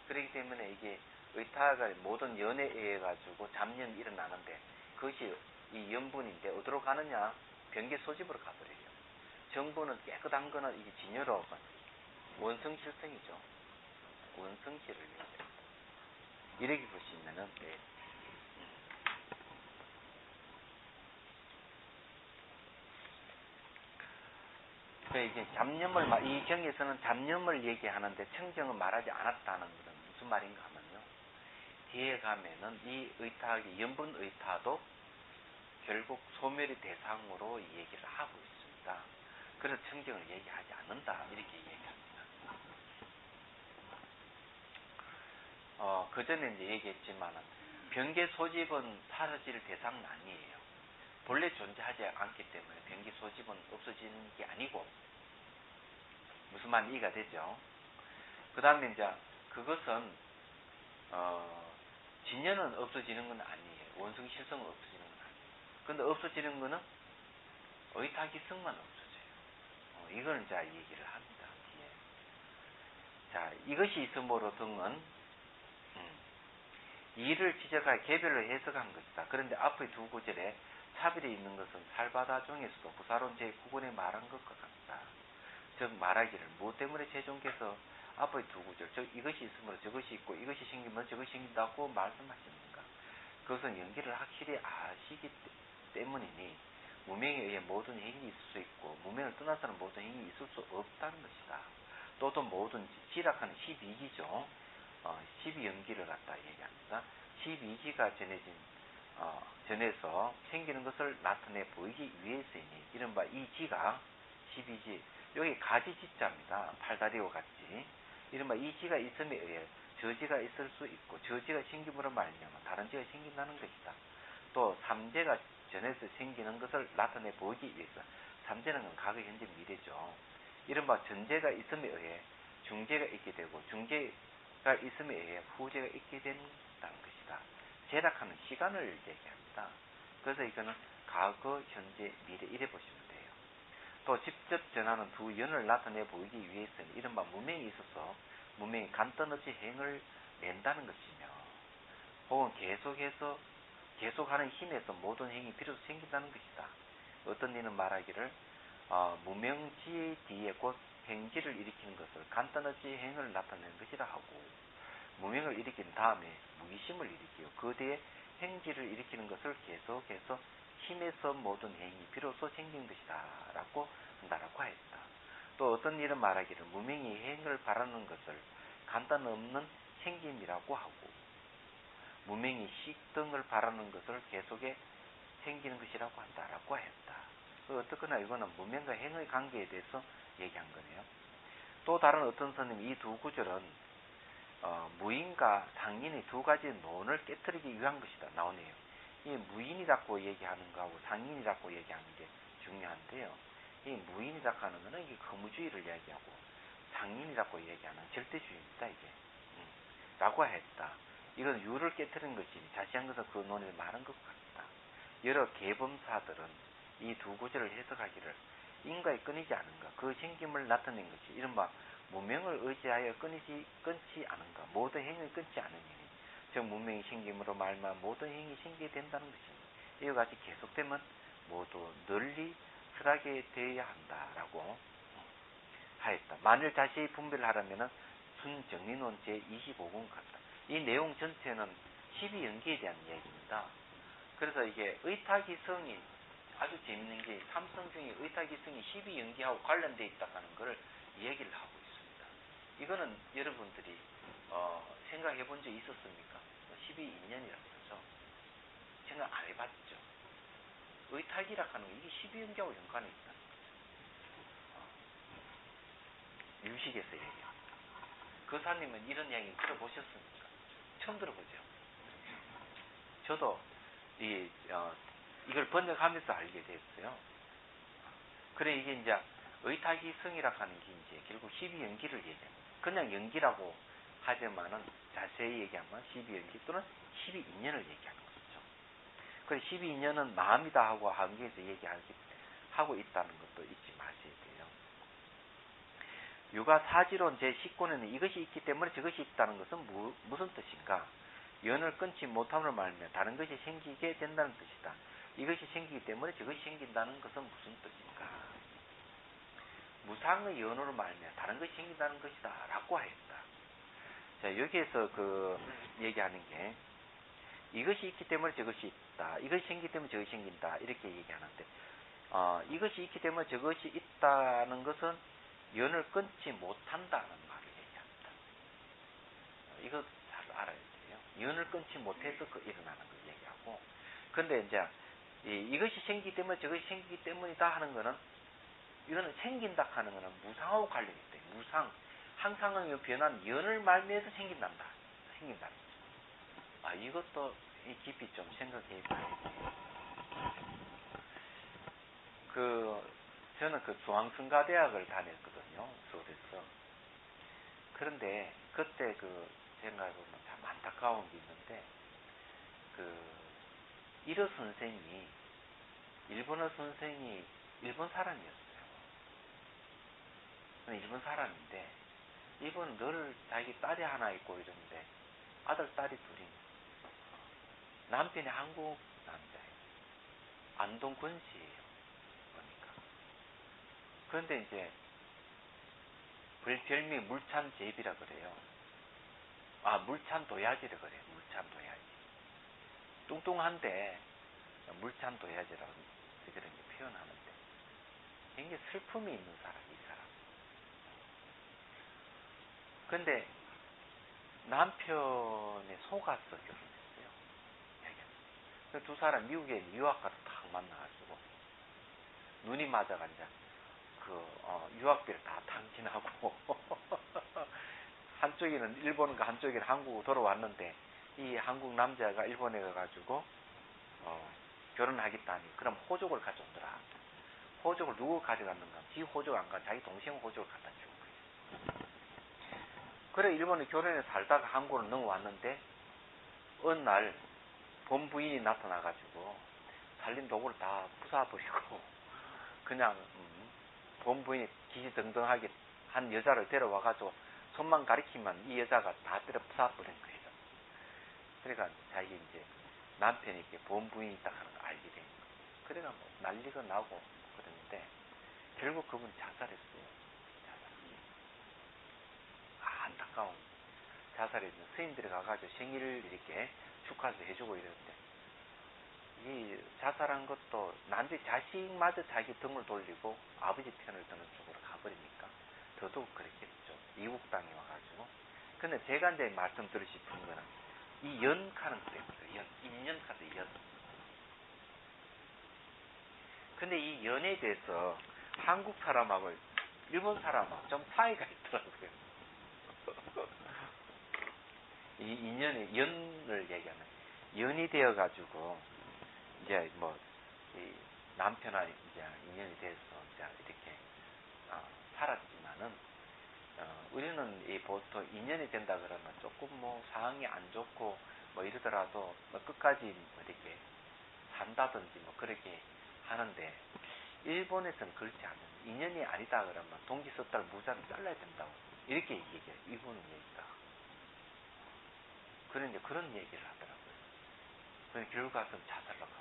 그렇기 때문에 이게 의타가 모든 연에 의해 가지고 잡념이 일어나는데, 그것이 이 염분인데 어디로 가느냐? 변기 소집으로 가버려요. 정분은 깨끗한 거는 이게 진열로 원성실성이죠. 원성실을 얘기합니다. 이렇게 보시면은 네. 이게 잡념을, 이 경에서는 잡념을 얘기하는데 청정은 말하지 않았다는 것은 무슨 말인가 하면요. 뒤에 가면은 이 의타하기, 염분의타도 결국 소멸의 대상으로 얘기를 하고 있습니다. 그래서 청정을 얘기하지 않는다. 이렇게 얘기합니다. 그 전에 이제 얘기했지만은, 변기 소집은 사라질 대상은 아니에요. 본래 존재하지 않기 때문에 변기 소집은 없어지는 게 아니고, 무슨 말인지 이해가 되죠? 그 다음에 이제 그것은 진열은 없어지는 건 아니에요. 원성 실성은 없어지는 건 아니에요. 근데 없어지는 거는 의타기성만 없어져요. 이걸 이제 얘기를 합니다. 뒤에. 자, 이것이 있으므로 등은 이를 지적하여 개별로 해석한 것이다. 그런데 앞의 두 구절에 차별이 있는 것은 살바다 중에서도 부사론 제9권에 말한 것과 같다. 즉 말하기를 무엇 때문에 최종께서 앞의 두 구절, 즉 이것이 있으므로 저것이 있고 이것이 생기면 저것이 생긴다고 말씀하십니까? 그것은 연기를 확실히 아시기 때문이니 무명에 의해 모든 행위 있을 수 있고 무명을 떠나서는 모든 행위 있을 수 없다는 것이다. 또도 모든 지락하는 12기죠. 12연기를 갖다 얘기합니다. 12기가 전해서 생기는 것을 나타내 보이기 위해서이니, 이른바 이 지가 12지, 여기 가지지자입니다. 팔다리와 같이. 이른바 이 지가 있음에 의해 저지가 있을 수 있고, 저지가 생김으로 말미암아 다른 지가 생긴다는 것이다. 또 삼재가 전해서 생기는 것을 나타내 보이기 위해서, 삼재는 건 과거, 현재, 미래죠. 이른바 전재가 있음에 의해 중재가 있게 되고, 중재가 있음에 의해 후재가 있게 된다는 것이다. 재락하는 시간을 얘기합니다. 그래서 이거는 과거, 현재, 미래 이래 보시면 돼요. 또 직접 전하는 두 연을 나타내 보이기 위해서는 이른바 무명이 있어서 무명이 간단없이 행을 낸다는 것이며, 혹은 계속하는 힘에서 모든 행이 비로소 생긴다는 것이다. 어떤 이는 말하기를 무명지 뒤에 곧 행지를 일으키는 것을 간단없이 행을 나타내는 것이라 하고, 무명을 일으킨 다음에 무기심을 일으키고 그 뒤에 행지를 일으키는 것을 계속해서 힘에서 모든 행이 비로소 생긴 것이다 라고 한다라고 했다. 또 어떤 일은 말하기를 무명이 행을 바라는 것을 간단 없는 생김이라고 하고, 무명이 식등을 바라는 것을 계속해 생기는 것이라고 한다라고 했다. 어떻거나 이거는 무명과 행의 관계에 대해서 얘기한 거네요. 또 다른 어떤 스님이 이 두 구절은 무인과 상인의 두 가지 논을 깨뜨리기 위한 것이다 나오네요. 이 무인이라고 얘기하는 거하고 상인이라고 얘기하는 게 중요한데요. 이 무인이라고 하는 것은 이게 거무주의를 얘기하고, 상인이라고 얘기하는 절대주의입니다. 이게 라고 했다. 이건 유를 깨뜨리는 것이니 자세한 것은 그 논에 많은 것 같다. 여러 계범사들은 이 두 구절을 해석하기를 인과에 끊이지 않은가, 그 생김을 나타낸 것이 이른바 무명을 의지하여 끊지 않은가, 모든 행을 끊지 않으니 즉 문명이 생김으로 말미암아 모든 행위 생기게 된다는 것입니다. 이와 같이 계속되면 모두 널리 설하게 되어야 한다라고 하였다. 만일 다시 분별을 하려면 순정리론 제25권 같다. 이 내용 전체는 12연기에 대한 이야기입니다. 그래서 이게 의타기성이 아주 재밌는 게 삼성 중에 의타기성이 12연기하고 관련되어 있다는 걸 이야기를 하고 있습니다. 이거는 여러분들이 생각해 본 적 있었습니까? 12인연이라고 그러죠. 생각 안 해봤죠. 의탁이라 하는 거 이게 12연기하고 연관이 있다는 거죠. 유식에서 얘기합니다. 거사님은 이런 이야기 들어보셨습니까? 처음 들어보죠. 저도 이걸 번역하면서 알게 됐어요. 그래 이게 이제 의탁이성이라 하는 게 이제 결국 12연기를 얘기합니다. 그냥 연기라고 하지만은 자세히 얘기하면 12연기 또는 12인연을 얘기하는 거죠. 그래 12인연은 마음이다 하고 한계에서 얘기하고 있다는 것도 잊지 마셔야 돼요. 유가 사지론 제19권에는 이것이 있기 때문에 저것이 있다는 것은 무슨 뜻인가? 연을 끊지 못함으로 말하면 다른 것이 생기게 된다는 뜻이다. 이것이 생기기 때문에 저것이 생긴다는 것은 무슨 뜻인가? 무상의 연으로 말하면 다른 것이 생긴다는 것이다 라고 하였다. 자, 여기에서 얘기하는 게 이것이 있기 때문에 저것이 있다. 이것이 생기기 때문에 저것이 생긴다. 이렇게 얘기하는데 이것이 있기 때문에 저것이 있다는 것은 연을 끊지 못한다는 말을 얘기합니다. 이거 잘 알아야 돼요. 연을 끊지 못해서 일어나는 걸 얘기하고 근데 이제 이것이 생기기 때문에 저것이 생기기 때문이다 하는 거는 이거는 생긴다 하는 거는 무상하고 관련이 있대. 무상. 항상의 변한 연을 말미에서 생긴다는 거죠. 이것도 깊이 좀 생각해 봐야 돼요. 저는 중앙성가대학을 다녔거든요. 서울에서. 그런데 그때 생각해보면 참 안타까운 게 있는데 일어 선생이 일본어 선생이 일본 사람이었어요. 일본 사람인데 일본 늘 자기 딸이 하나 있고 이러는데 아들 딸이 둘이 남편이 한국 남자예요. 안동 권씨예요. 보니까. 그런데 이제 별명이 물찬 제비라 그래요. 물찬 도야지라 그래요. 물찬 도야지. 뚱뚱한데 물찬 도야지라고 그렇게 표현하는데 굉장히 슬픔이 있는 사람, 이 사람. 근데 남편의 속아서 결혼했어요. 두 사람 미국에 유학 가서 딱 만나가지고 눈이 맞아가 이제 유학비를 다 탕진하고 한쪽에는 일본과 한쪽에는 한국으로 돌아왔는데 이 한국 남자가 일본에 가가지고 결혼하겠다니 그럼 호족을 가져오더라. 호족을 누구 가져갔는가? 지 호족 안 가. 자기 동생 호족을 갖다 주고 그래요. 그래 일본에 결혼해 살다가 한국으로 넘어왔는데 어느 날 본부인이 나타나가지고 살림 도구를 다 부숴버리고 그냥 본부인이 기지등등하게 한 여자를 데려와가지고 손만 가리키면 이 여자가 다 때려 부숴버린 거예요. 그러니까 자기 이제 남편이 이렇게 본부인이 있다 하는 걸 알게 된 거예요. 그래가 난리가 나고 그랬는데 결국 그분이 자살했어요. 안타까운 자살했는데 스님들이 가가지고 생일을 이렇게 축하도 해주고 이러는데 이 자살한 것도 남자 자식마저 자기 등을 돌리고 아버지 편을 드는 쪽으로 가버리니까 더더욱 그랬겠죠. 이국 땅에 와가지고. 근데 제가 이제 말씀드리고 싶은 거는 이 연카는 때문에 인연카드 연. 근데 이 연에 대해서 한국 사람하고 일본 사람하고 좀 차이가 있더라고요. 이 인연의 연을 얘기하는 연이 되어가지고 이제 이 남편과 이제 인연이 돼서 이제 이렇게 살았지만은 우리는 보통 인연이 된다 그러면 조금 상황이 안 좋고 이러더라도 끝까지 이렇게 산다든지 그렇게 하는데 일본에서는 그렇지 않아요. 인연이 아니다 그러면 동지 섣달 무자를 잘라야 된다고 이렇게 얘기해요. 일본은 얘기가. 그런 그런 얘기를 하더라고요. 그래서 결국 가서 자살로 가고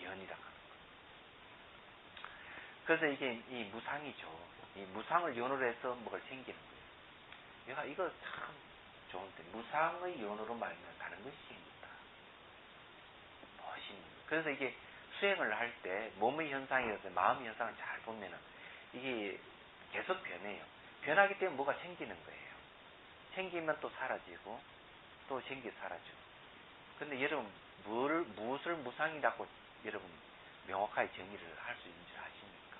연이라 하는 거예요. 그래서 이게 이 무상이죠. 이 무상을 연으로 해서 뭐가 생기는 거예요. 이거 참 좋은데 무상의 연으로 말면 가는 것이 생긴다. 멋있는 거예요. 그래서 이게 수행을 할 때 몸의 현상이라든지 마음의 현상을 잘 보면은 이게 계속 변해요. 변하기 때문에 뭐가 생기는 거예요. 생기면 또 사라지고 또 생기 사라지고. 근데 여러분 무엇을 무상이라고 여러분 명확하게 정의를 할 수 있는 줄 아십니까?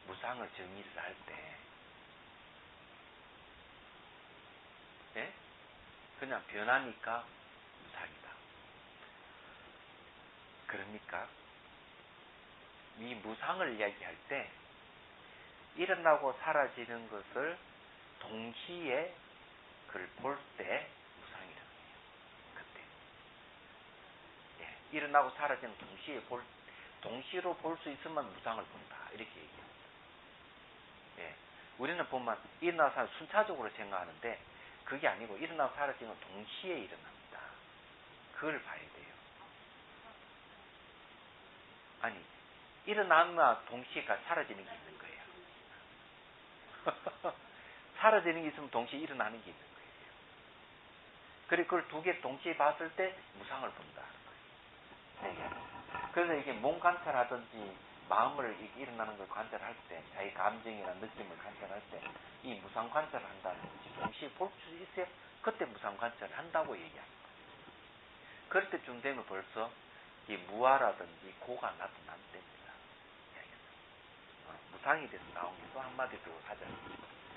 무상을 정의를 할 때 예? 그냥 변하니까 무상이다. 그럽니까? 이 무상을 이야기할 때 일어나고 사라지는 것을 동시에 그걸 볼 때 무상이라는 거예요. 그때. 예, 일어나고 사라지는 동시로 볼 수 있으면 무상을 본다. 이렇게 얘기합니다. 예, 우리는 보면 일어나서 사라지는 순차적으로 생각하는데 그게 아니고 일어나고 사라지는 동시에 일어납니다. 그걸 봐야 돼요. 아니, 일어나면 동시에 사라지는 게 있는 거예요. 사라지는 게 있으면 동시에 일어나는 게 있는 거예요. 그리고 그걸 두 개 동시에 봤을 때 무상을 본다는 거예요. 네. 그래서 이게 몸 관찰하든지 마음을 일어나는 걸 관찰할 때, 자기 감정이나 느낌을 관찰할 때, 이 무상 관찰을 한다는 거지. 동시에 볼 수 있어야 그때 무상 관찰을 한다고 얘기하는 거예요. 그럴 때쯤 되면 벌써 이 무아라든지 고가 나타납니다. 무상이 돼서 나온 게 또 한마디 더 하자.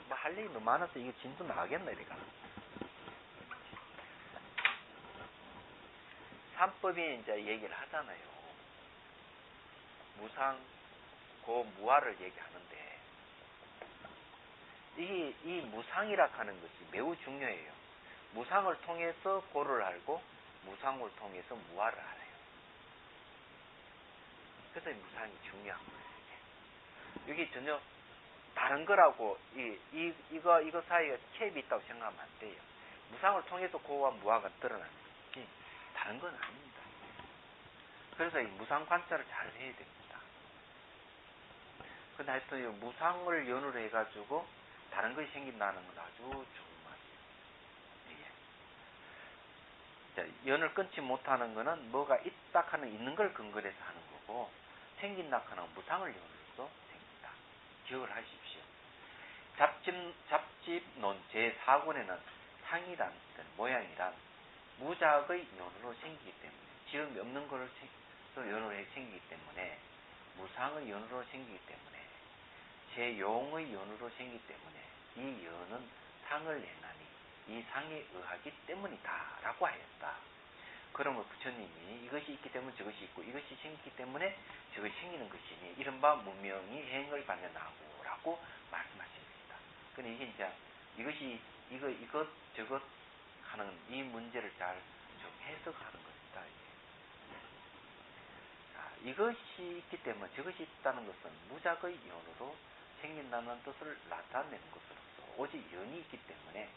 뭐 할 얘기 너무 많아서 이거 진도 나가겠네, 이래가. 삼법이 이제 얘기를 하잖아요. 무상, 고, 무아를 얘기하는데, 이 무상이라 하는 것이 매우 중요해요. 무상을 통해서 고를 알고, 무상을 통해서 무아를 알아요. 그래서 이 무상이 중요한 거예요. 이게 전혀 다른 거라고 이거 사이에 캡이 있다고 생각하면 안 돼요. 무상을 통해서 고와 무아가 드러나는 거지 다른 건 아닙니다. 그래서 이 무상 관찰을 잘 해야 됩니다. 근데 하여튼 이 무상을 연으로 해가지고 다른 것이 생긴다는 건 아주 좋은 말이에요. 예. 자, 연을 끊지 못하는 거는 뭐가 있다 하는 있는 걸 근거로 해서 하는 거고 생긴다 하는 무상을 연으로서 생긴다. 기억을 하십시오. 잡집론 제4권에는 상이란 모양이란 무작의 연으로 생기기 때문에 지음이 없는 것을 연으로 생기기 때문에 무상의 연으로 생기기 때문에 제 용의 연으로 생기기 때문에 이 연은 상을 내나니 이 상에 의하기 때문이다 라고 하였다. 그러면 부처님이 이것이 있기 때문에 저것이 있고 이것이 생기기 때문에 저것이 생기는 것이니 이른바 무명이 행을 발현하고 라고 말씀하십니다. 근데 이게 이제 이것이 이것 저것 하는 이 문제를 잘 좀 해석하는 겁니다. 자, 이것이 있기 때문에 저것이 있다는 것은 무작의 연으로 생긴다는 뜻을 나타내는 것으로서 오직 연이 있기 때문에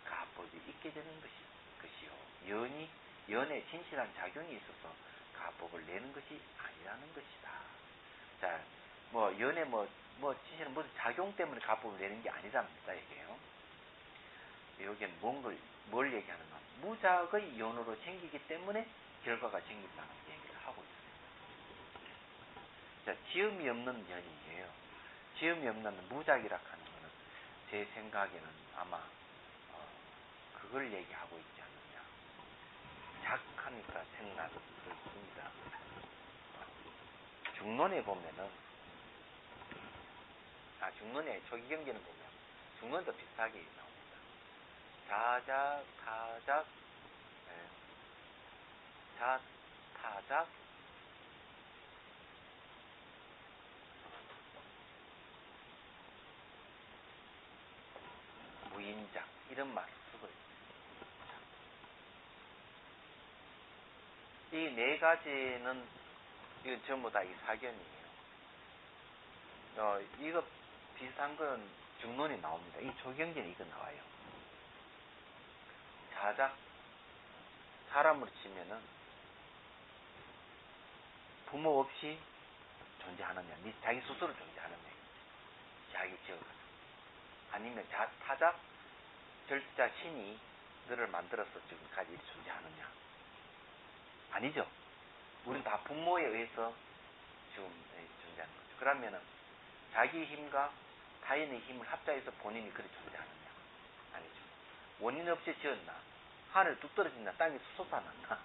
가법이 있게 되는 것이요. 연에 진실한 작용이 있어서 가법을 내는 것이 아니라는 것이다. 자, 연에 진실한 무슨 작용 때문에 가법을 내는 게 아니랍니다, 이게요. 여기는 뭘 얘기하는가? 무작의 연으로 생기기 때문에 결과가 생긴다는 얘기를 하고 있습니다. 자, 지음이 없는 연이에요. 지음이 없는 무작이라 하는 것은 제 생각에는 아마 그걸 얘기하고 있지 않느냐. 작하니까 생나는 거 있습니다. 중론에 보면은 중론의 초기경계는 보면 중론도 비슷하게 나옵니다. 자작, 타작, 타작, 무인작 이런 말을 쓰고 있습니다. 이 네 가지는 이건 전부 다 이 사견이에요. 이거 비슷한 건 중론이 나옵니다. 이 초경계는 이거 나와요. 사작, 사람으로 치면은 부모 없이 존재하느냐, 자기 스스로 존재하느냐, 자기 지어가지고. 아니면 타작, 절자, 신이 너를 만들어서 지금까지 이렇게 존재하느냐. 아니죠. 우린 다 부모에 의해서 지금 존재하는 거죠. 그러면은 자기 힘과 타인의 힘을 합작해서 본인이 그렇게 존재하느냐. 아니죠. 원인 없이 지었나? 하늘 뚝 떨어진다, 땅에 솟아났나?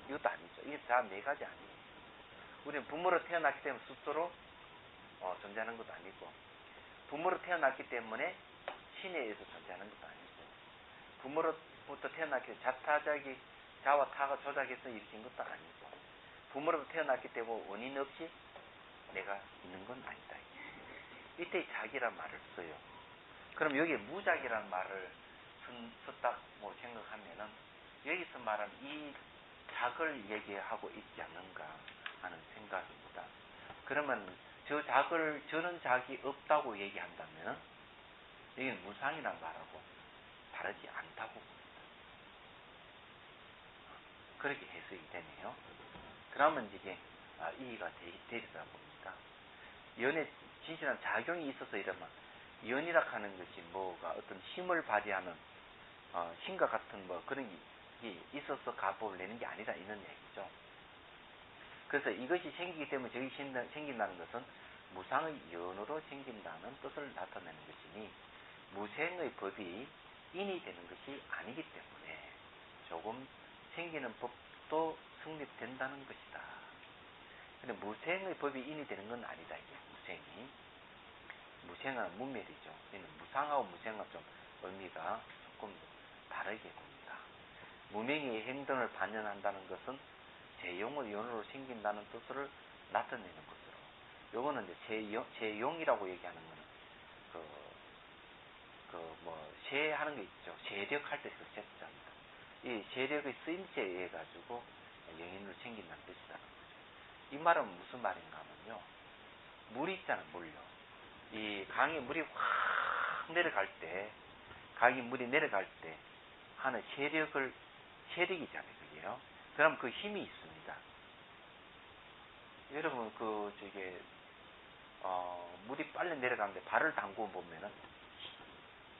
이것도 아니죠. 이게 다 네 가지 아니에요. 우리는 부모로 태어났기 때문에 스스로 존재하는 것도 아니고, 부모로 태어났기 때문에 신에 의해서 존재하는 것도 아니고, 부모로부터 태어났기 때문에 자타작이 자와 타가 조작해서 일으킨 것도 아니고, 부모로부터 태어났기 때문에 원인 없이 내가 있는 건 아니다. 이때 자기란 말을 써요. 그럼 여기에 무작이란 말을 썼다고 생각하면은 여기서 말하는 이 작을 얘기하고 있지 않는가 하는 생각입니다. 그러면 저는 작이 없다고 얘기한다면 여기는 무상이란 말하고 다르지 않다고 봅니다. 그렇게 해석이 되네요. 그러면 이게 이해가 되리라 봅니다. 연에 진실한 작용이 있어서 이러면, 연이라 하는 것이 뭐가 어떤 힘을 발휘하는 힘과 같은 그런 게 있어서 가법을 내는 게 아니라 이런 얘기죠. 그래서 이것이 생기기 때문에 저기 생긴다는 것은 무상의 연으로 생긴다는 뜻을 나타내는 것이니, 무생의 법이 인이 되는 것이 아니기 때문에 조금 생기는 법도 성립된다는 것이다. 근데 무생의 법이 인이 되는 건 아니다. 이게 무생이. 무생은 무멸이죠. 무상하고 무생은 좀 의미가 조금 다르게 봅니다. 무명의 행동을 반영한다는 것은 재용의 연으로 생긴다는 뜻을 나타내는 것으로. 요거는 이제 재용이라고 얘기하는 거는 세하는 게 있죠. 세력할 때 그 세자입니다. 이 세력의 쓰임새에 의해 가지고 영인으로 생긴다는 뜻이라는 거죠. 이 말은 무슨 말인가 하면요. 물이 있잖아요, 물요. 이 강에 물이 확 내려갈 때, 물이 내려갈 때 하는 세력이잖아요, 그게요. 그럼 그 힘이 있습니다. 여러분, 물이 빨리 내려가는데 발을 담그고 보면은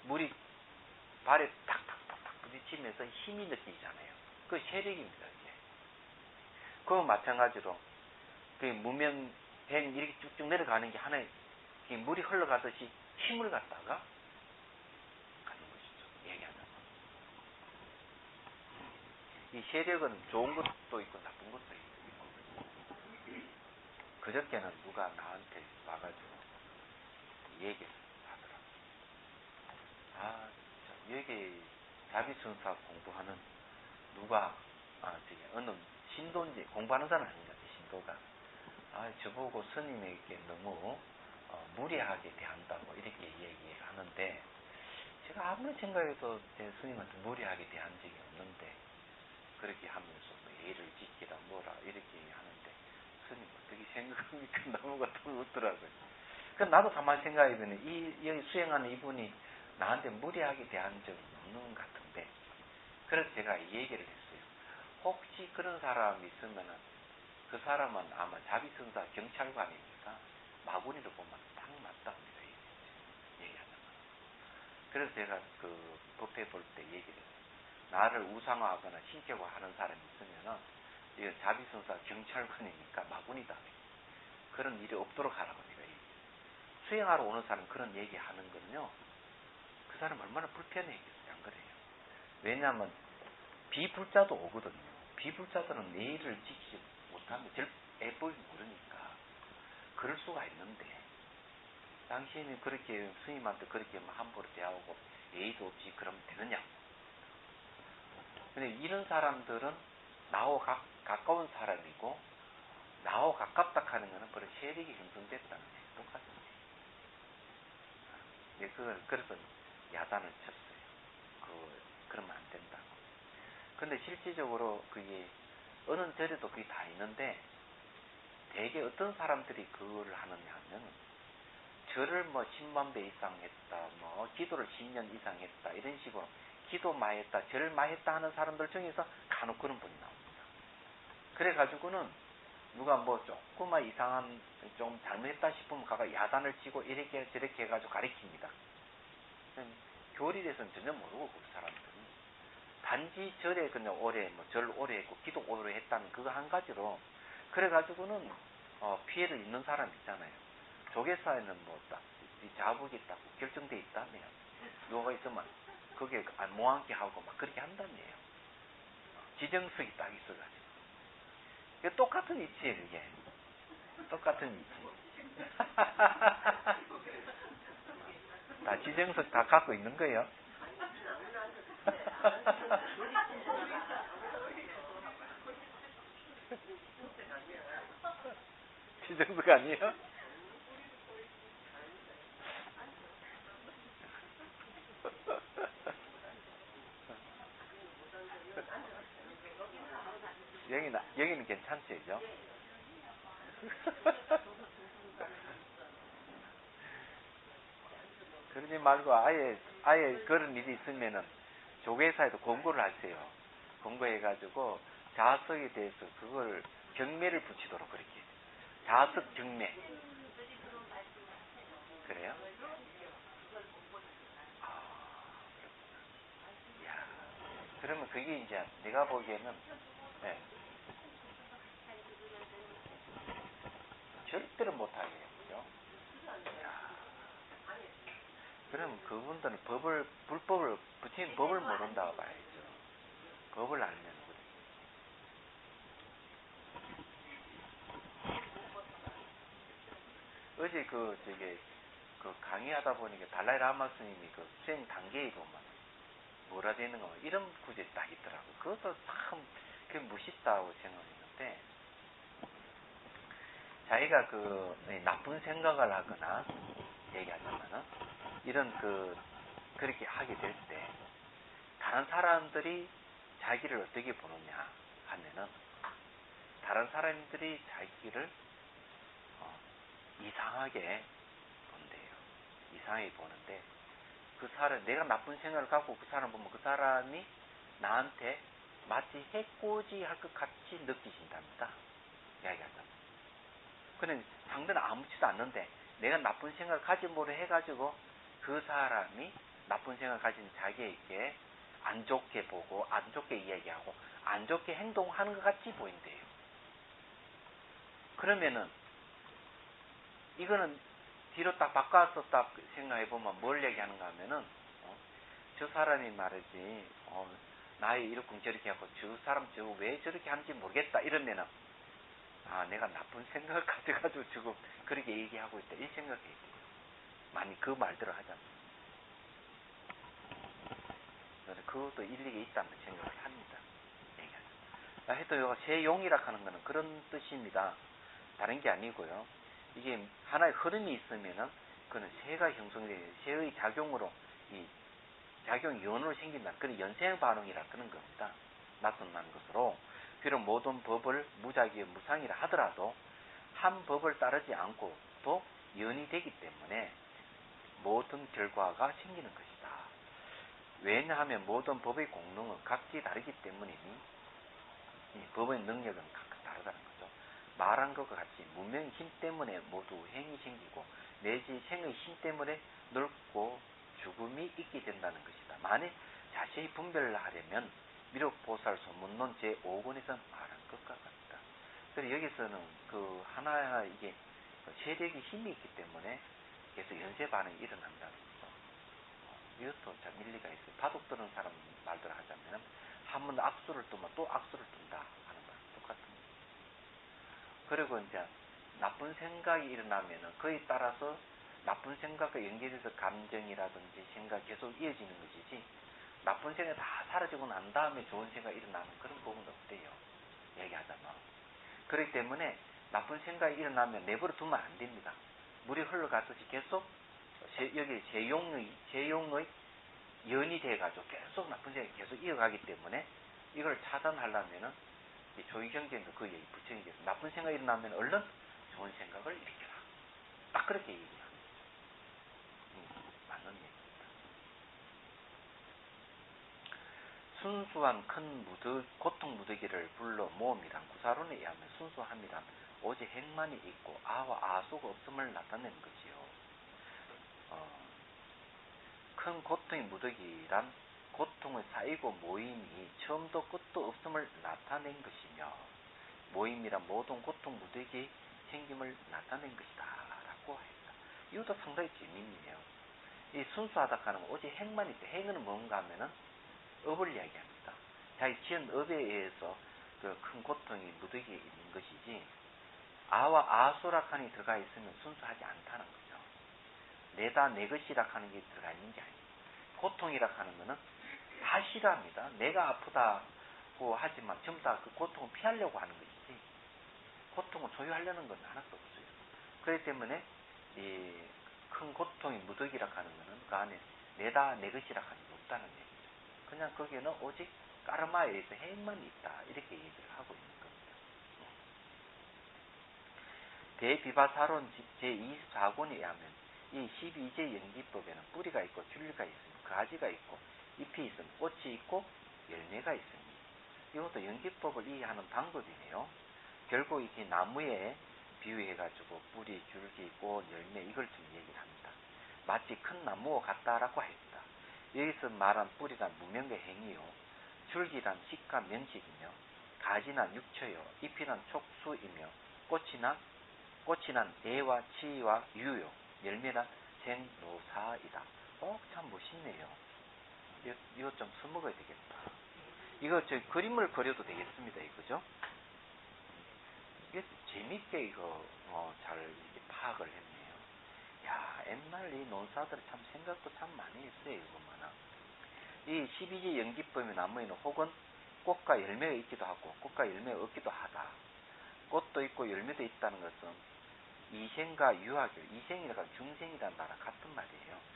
물이 발에 탁탁탁탁 부딪히면서 힘이 느껴지잖아요. 그 세력입니다, 이게. 그와 마찬가지로, 무명행 이렇게 쭉쭉 내려가는 게 하나의, 물이 흘러가듯이 힘을 갖다가 가는 것이죠. 얘기하자면. 이 세력은 좋은 것도 있고 나쁜 것도 있고. 그저께는 누가 나한테 와가지고 얘기를 하더라고요. 여기 자비순사 공부하는 누가, 어느 신도인지, 공부하는 사람 아닌 것 같아요, 신도가. 저보고 스님에게 너무 무리하게 대한다고 이렇게 얘기를 하는데, 제가 아무리 생각해도 제 스님한테 무리하게 대한 적이 없는데, 그렇게 하면서 예의를 지키라 뭐라 이렇게 하는데, 스님 어떻게 생각합니까? 나무가 더 웃더라고요. 나도 가만히 생각해보면 여기 수행하는 이분이 나한테 무리하게 대한 적은 없는 것 같은데, 그래서 제가 이 얘기를 했어요. 혹시 그런 사람이 있으면은 그 사람은 아마 자비선사 경찰관이니까 마구니로 보면 딱 맞다 합니다. 얘기하는 거. 그래서 제가 그 법회 볼 때 얘기를 했어요. 나를 우상화하거나 신격화하는 사람이 있으면은 이건 자비선사 경찰관이니까 마구니다. 그런 일이 없도록 하라고 내가 얘기해요. 수행하러 오는 사람 그런 얘기하는 거는요, 그 사람 얼마나 불편해했겠어요. 안 그래요? 왜냐하면 비불자도 오거든요. 비불자들은 예의를 지키지 못하면 애법이 모르니까 그럴 수가 있는데, 당신이 그렇게 스님한테 그렇게 함부로 대하고 예의도 없이 그러면 되느냐고. 근데 이런 사람들은 나하고 가까운 사람이고, 나하고 가깝다 하는 것은 바로 세력이 형성됐다는 게 똑같습니다. 그래서 야단을 쳤어요. 그러면 안 된다고. 근데 실질적으로 그게 어느 절에도 그게 다 있는데, 대개 어떤 사람들이 그걸 하느냐 하면, 절을 10만 배 이상 했다, 기도를 10년 이상 했다, 이런 식으로 기도 많이 했다, 절 많이 했다 하는 사람들 중에서 간혹 그런 분이 나옵니다. 그래가지고는 누가 뭐 조금만 이상한 좀 잘못했다 싶으면 가가 야단을 치고 이렇게 저렇게 해가지고 가리킵니다. 교리에서는 전혀 모르고 그 사람들은 단지 절에 그냥 오래 절 오래 했고 기도 오래 했다는 그거 한 가지로 그래가지고는 피해를 입는 사람 있잖아요. 조계사에는 뭐 딱 자복이 딱 결정돼 있다며 누가 있으면 그게 모함게 하고 막 그렇게 한다며요. 지정석이 딱 있어가지고. 이게 똑같은 이치예요, 그게. 똑같은 이치. 다 지정석 다 갖고 있는 거예요. 지정석 아니에요? 여기는 괜찮죠, 그죠? 그러지 말고 아예 그런 일이 있으면은 조계사에도 공고를 하세요. 공고해가지고 자석에 대해서 그걸 경매를 붙이도록 그렇게. 자석 경매. 그래요? 이야. 그러면 그게 이제 내가 보기에는 네. 절대로 못하게 해요. 그죠? 그럼 그분들은 불법을 붙인 법을 모른다고 봐야죠. 법을 알면 그래. 어제 그 강의하다 보니까 달라이 라마 스님이 그 수행 단계에 보면 뭐라 되는 거 이런 구절이 딱 있더라고. 그것도 참 그 멋있다고 생각했는데 자기가 그 나쁜 생각을 하거나 얘기하자면은 이런 그렇게 하게 될 때 다른 사람들이 자기를 어떻게 보느냐 하면은 다른 사람들이 자기를 이상하게 본대요. 이상하게 보는데 그 사람 내가 나쁜 생각을 갖고 그 사람 보면 그 사람이 나한테 마치 해코지 할 것 같이 느끼신답니다. 이야기하자면. 그는 상대는 아무렇지도 않는데 내가 나쁜 생각을 가지모로 해가지고 그 사람이 나쁜 생각을 가진 자기에게 안 좋게 보고 안 좋게 이야기하고 안 좋게 행동하는 것 같이 보인대요. 그러면은 이거는 뒤로 딱 바꿔서 딱 생각해보면 뭘 얘기하는가 하면은 저 사람이 말이지 나의 이렇게 저렇게 하고 저 사람 저거 왜 저렇게 하는지 모르겠다 이러면은 내가 나쁜 생각을 가져가지고 지금 그렇게 얘기하고 있다 이 생각이 많이 그 말대로 하잖아. 그것도 일리가 있다는 생각을 합니다. 하여튼 이거 세용이라 하는 거는 그런 뜻입니다. 다른 게 아니고요. 이게 하나의 흐름이 있으면은 그는 새가 형성이 돼요. 새의 작용으로 이 작용 연으로 생긴다. 그런 연생 반응이라 그런 겁니다. 나타나는 것으로 비록 모든 법을 무작위 무상이라 하더라도 한 법을 따르지 않고 또 연이 되기 때문에 모든 결과가 생기는 것이다. 왜냐하면 모든 법의 공능은 각기 다르기 때문이니 이 법의 능력은 각각 다르다는 거죠. 말한 것과 같이 문명의 힘 때문에 모두 행이 생기고 내지 생의 힘 때문에 늙고 죽음이 있게 된다는 것이다. 만일 자세히 분별을 하려면 미륵보살 소문론 제5권에서 말한 것과 같다. 그래서 여기서는 그 하나하나 이게 세력의 힘이 있기 때문에 계속 연쇄 반응이 일어난다는 거죠. 이것도 참 일리가 있어요. 바둑 두는 사람 말대로 하자면 한 번 악수를 두면 또 악수를 둔다 하는 거랑 똑같은 거예요. 그리고 이제 나쁜 생각이 일어나면은 그에 따라서 나쁜 생각과 연결해서 감정이라든지 생각이 계속 이어지는 것이지 나쁜 생각이 다 사라지고 난 다음에 좋은 생각이 일어나는 그런 부분은 없대요. 얘기하자면. 그렇기 때문에 나쁜 생각이 일어나면 내버려 두면 안 됩니다. 물이 흘러가듯이 계속 여기 제용의 연이 돼가지고 계속 나쁜 생각이 계속 이어가기 때문에 이걸 차단하려면은 조의경제에도 그 얘기 부처님이 계속 나쁜 생각이 일어나면 얼른 좋은 생각을 일으켜라. 딱 그렇게 얘기합니다. 맞는 얘기입니다. 순수한 큰 고통 무더기를 불러 모음이란 구사론에 의하면 순수함이란 오직 행만이 있고 아와 아소가 없음을 나타내는 것이요. 큰 고통의 무더기란 고통의 쌓이고 모임이 처음도 끝도 없음을 나타낸 것이며 모임이란 모든 고통 무더기 생김을 나타낸 것이다 라고 했다. 이것도 상당히 재미있네요. 이 순수하다 하는 오직 행만 있다. 행은 뭔가 하면은 업을 이야기합니다. 자기 지은 업에 의해서 그 큰 고통이 무더기에 있는 것이지 아와 아소락하니 들어가 있으면 순수하지 않다는 거죠. 내다 내 것이라 하는 게 들어가 있는 게 아니에요. 고통이라 하는 거는 다 싫어합니다. 내가 아프다고 하지만 전부 다 그 고통을 피하려고 하는 것이지 고통을 소유하려는 건 하나도 없어요. 그렇기 때문에 이 큰 고통이 무더기라 하는 거는 그 안에 내다 내 것이라 하는 게 없다는 얘기죠. 그냥 거기에는 오직 까르마에 의해서 행만 있다 이렇게 얘기를 하고 있는 겁니다. 대비바사론 제24권에 의하면 이 12제 연기법에는 뿌리가 있고 줄기가 있으며 가지가 있고 잎이 있으며 꽃이 있고 열매가 있으니 이것도 연기법을 이해하는 방법이네요. 결국 이렇게 나무에 비유해가지고 뿌리, 줄기, 꽃, 열매 이걸 좀 얘기를 합니다. 마치 큰 나무와 같다라고 했다. 여기서 말한 뿌리란 무명의 행위요. 줄기란 식과 면식이며 가지난 육처요. 잎이란 촉수이며 꽃이란 애와 치와 유요. 열매란 생로사이다. 참 멋있네요. 이거 좀 써먹어야 되겠다. 이거 저 그림을 그려도 되겠습니다. 이거죠? 이게 재밌게 이거 잘 이렇게 파악을 했네요. 야, 옛날 이 논사들이 참 생각도 참 많이 했어요. 이거만은. 이 12지 연기법의 나무에는 혹은 꽃과 열매가 있기도 하고 꽃과 열매가 없기도 하다. 꽃도 있고 열매도 있다는 것은 이생과 유학이요. 이생이라고 중생이라는 나라 같은 말이에요.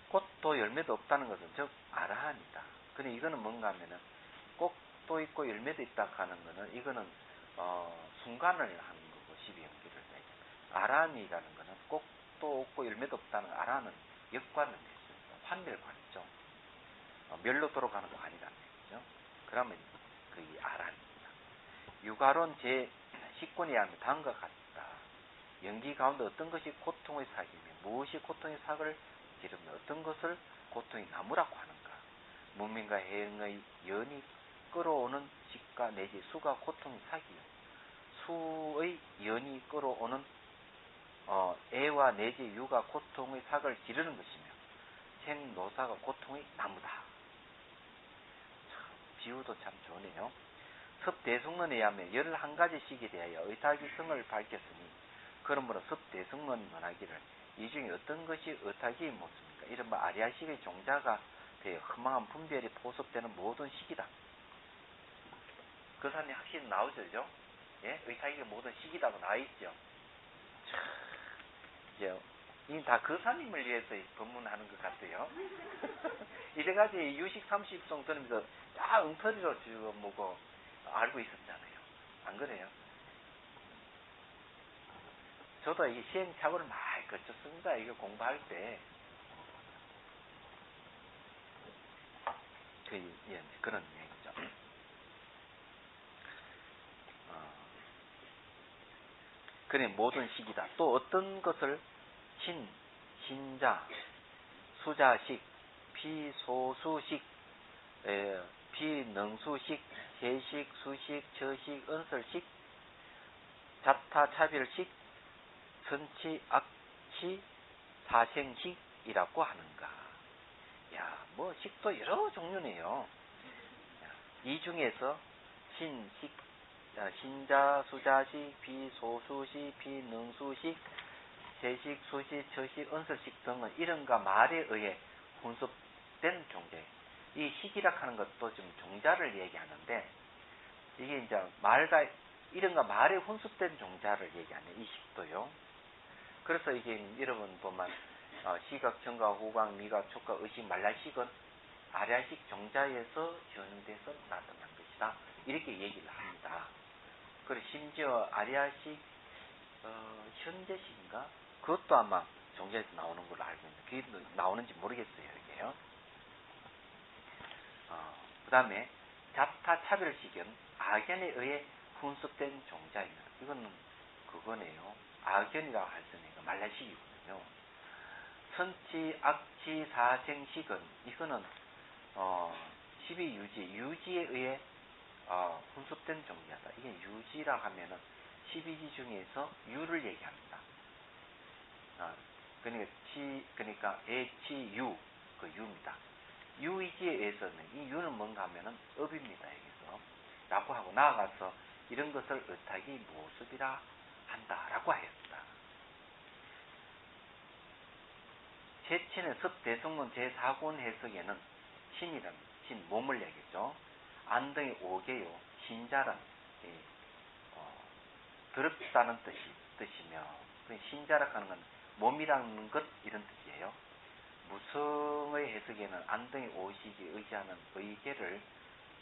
꽃도 열매도 없다는 것은 즉 아라한이다. 근데 이거는 뭔가 하면은 꽃도 있고 열매도 있다 하는 거는 이거는 순간을 하는 거고 12연기를 아라한이라는 거는 꽃도 없고 열매도 없다는 아라한은 역관을 했습니다. 환멸관이죠. 멸로 돌아가는 관이라는 얘기죠. 그러면 그게 아라한입니다. 유가론 제19권에 하면 다음과 같다. 연기 가운데 어떤 것이 고통의 삭이며 무엇이 고통의 삭을 기르며 어떤 것을 고통의 나무라고 하는가. 문명과 해영의 연이 끌어오는 식과 내지 수가 고통의 삭이요. 수의 연이 끌어오는 애와 내지 유가 고통의 삭을 기르는 것이며 생노사가 고통의 나무다. 참, 비유도 참 좋네요. 섭대승론에 의하면 11가지 대하여 의타기성을 밝혔으니 그러므로 섭대승론 논하기를 이 중에 어떤 것이 의타기의 모습입니까? 이른바 아리아식의 종자가 되어 허망한 분별이 포섭되는 모든 식이다. 그 사람이 확실히 나오죠, 그죠? 예? 의타기의 모든 식이라고 나와있죠. 이제 다 그 사람을 위해서 법문하는 것 같아요. 이래가지고 유식 30송 들으면서 다 엉터리로 지금 뭐고 알고 있었잖아요. 안 그래요? 저도 이 시행착오를 많이 거쳤습니다. 이거 공부할 때. 그런 얘기죠. 그래, 모든 식이다. 또 어떤 것을 신자, 수자식, 비소수식, 비능수식, 세식, 수식, 저식, 은설식, 자타, 차별식, 선치, 악치, 사생식이라고 하는가. 야, 뭐 식도 여러 종류네요. 이 중에서 신식, 신자, 수자식, 비소수식, 비능수식, 세식, 수식, 저식, 은설식 등은 이름과 말에 의해 혼습된 종자. 이 식이라 하는 것도 좀 종자를 얘기하는데 이게 이제 말과 이름과 말에 혼습된 종자를 얘기하는 이 식도요. 그래서 이게 여러분 보면 시각, 청각, 후각, 미각, 촉각, 의식, 말랄식은 아리아식 종자에서 현응돼서 나타난 것이다. 이렇게 얘기를 합니다. 그리고 심지어 아리아식 현재식인가? 그것도 아마 종자에서 나오는 걸로 알고 있는데 그게 나오는지 모르겠어요. 이게요. 그 다음에 자타 차별식은 악연에 의해 훈습된 종자입니다. 이거는 그거네요. 악연이라고 할 때는 말라식이거든요. 선치, 악치, 사생식은 이거는 12유지, 유지에 의해 훈습된 종자다. 이게 유지라 하면은 12지 중에서 유를 얘기합니다. 그러니까 애치, 유, 그 유입니다. 유의지에 의해서는 이 유는 뭔가 하면은 업입니다. 여기서 라고 하고 나아가서 이런 것을 의탁이 모습이라 한다라고 하였다. 제친의 섭대성론 제4권 해석에는 신이란 신, 몸을 얘기죠. 안등의 오개요. 신자란 더럽다는 뜻이며 신자라 하는 건 몸이라는 것 이런 뜻이에요. 무성의 해석에는 안등의 오식이 의지하는 의계를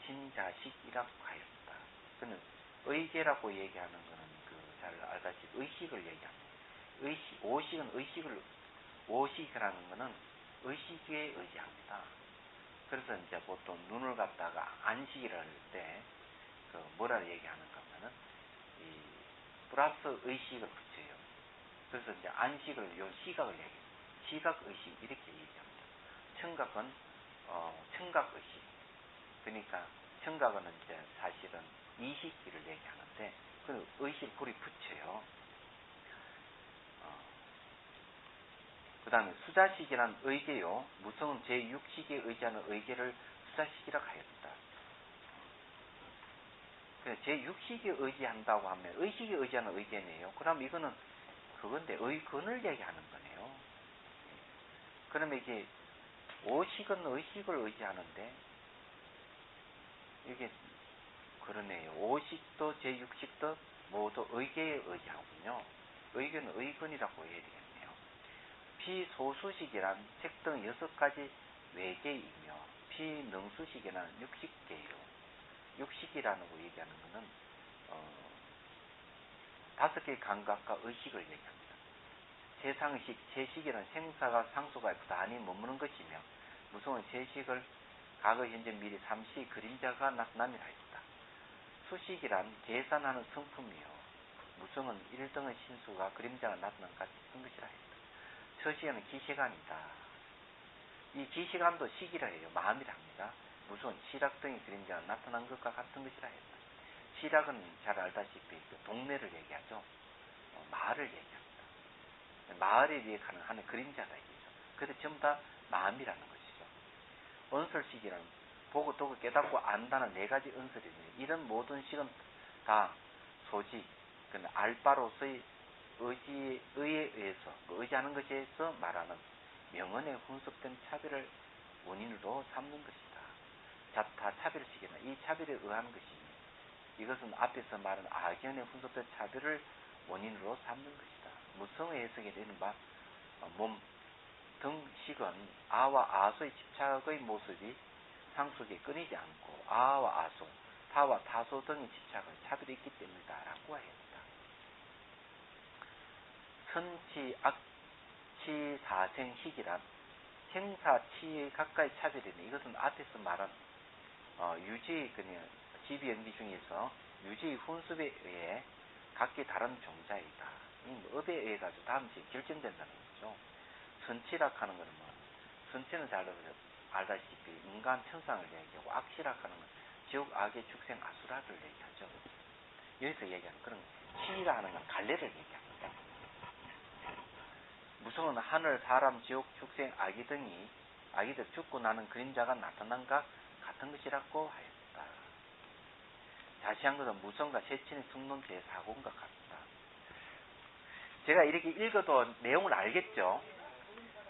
신자식이라고 하였다. 그는 의계라고 얘기하는 것은 잘 알다시피 의식을 얘기합니다. 오식은 오식이라는 것은 의식에 의지합니다. 그래서 이제 보통 눈을 갖다가 안식이라 할 때 뭐라 얘기하는가 하면은 이 플러스 의식을 붙여요. 그래서 이제 안식을 요 시각을 얘기해요. 시각 의식 이렇게 얘기합니다. 청각은 청각 의식. 그러니까 청각은 이제 사실은 이식기를 얘기하는데 그 의식 불이 붙여요. 그 다음에 수자식이란 의계요. 무성은 제6식에 의지하는 의계를 수자식이라고 하였다. 제6식에 의지한다고 하면 의식에 의지하는 의계네요. 그럼 이거는 그건데 의근을 얘기하는 거네요. 그러면 이게 오식은 의식을 의지하는데 이게 그러네요. 오식도 제6식도 모두 의계에 의지하군요. 의계는 의근이라고 해야 되겠네요. 피소수식이란 책 등 6가지 외계이며 피능수식이란 60개요. 60이라는 거 얘기하는 것은 5개의 감각과 의식을 얘기합니다. 세상의식, 세식이란 생사가 상수가 부단히 머무는 것이며 무성은 세식을 과거, 현재, 미래, 삼시 그림자가 나타남이라 했다. 수식이란 계산하는 성품이요. 무성은 1등의 신수가 그림자가 나타난 같은 것이라 했다. 처시간은 기시간이다. 이 기시간도 시기라 해요. 마음이라 합니다. 무슨 시락 등의 그림자가 나타난 것과 같은 것이라 했다. 시락은 잘 알다시피 동네를 얘기하죠. 마을을 얘기합니다. 마을에 의해 하는 그림자가 얘기죠. 그래서 전부 다 마음이라는 것이죠. 언설식이란 보고 듣고 깨닫고 안다는 4가지 언설이네요. 이런 모든 식은 다 소지, 알바로서의 의지에 의해서 의지하는 것에 의해서 말하는 명언에 훈습된 차별을 원인으로 삼는 것이다. 자타 차별식이나 이 차별에 의한 것이니 이것은 앞에서 말한 악연에 훈습된 차별을 원인으로 삼는 것이다. 무성의 해석에 되는 바 몸 등식은 아와 아소의 집착의 모습이 상속에 끊이지 않고 아와 아소, 타와 타소 등의 집착은 차별이 있기 때문이다 라고 했다. 선치, 악치, 사생식이란 생사, 치의 가까이 차별이네. 이것은 앞에서 말한 유지의 지비연기 중에서 유지의 훈습에 의해 각기 다른 종자이다. 이 업에 의해 가지고 다음시 결정된다는 거죠. 선치라 하는 것은 선치는 잘 알다시피 인간 천상을 얘기하고 악시라 하는 건 지옥 악의 축생 아수라를 얘기하죠. 여기서 얘기하는 그런 치라 하는 건 갈래를 얘기합니다. 무성은 하늘, 사람, 지옥, 축생, 아기들 죽고 나는 그림자가 나타난과 같은 것이라고 하였다. 자세한 것은 무성과 세친의 성론 제4권과 같다. 제가 이렇게 읽어도 내용을 알겠죠?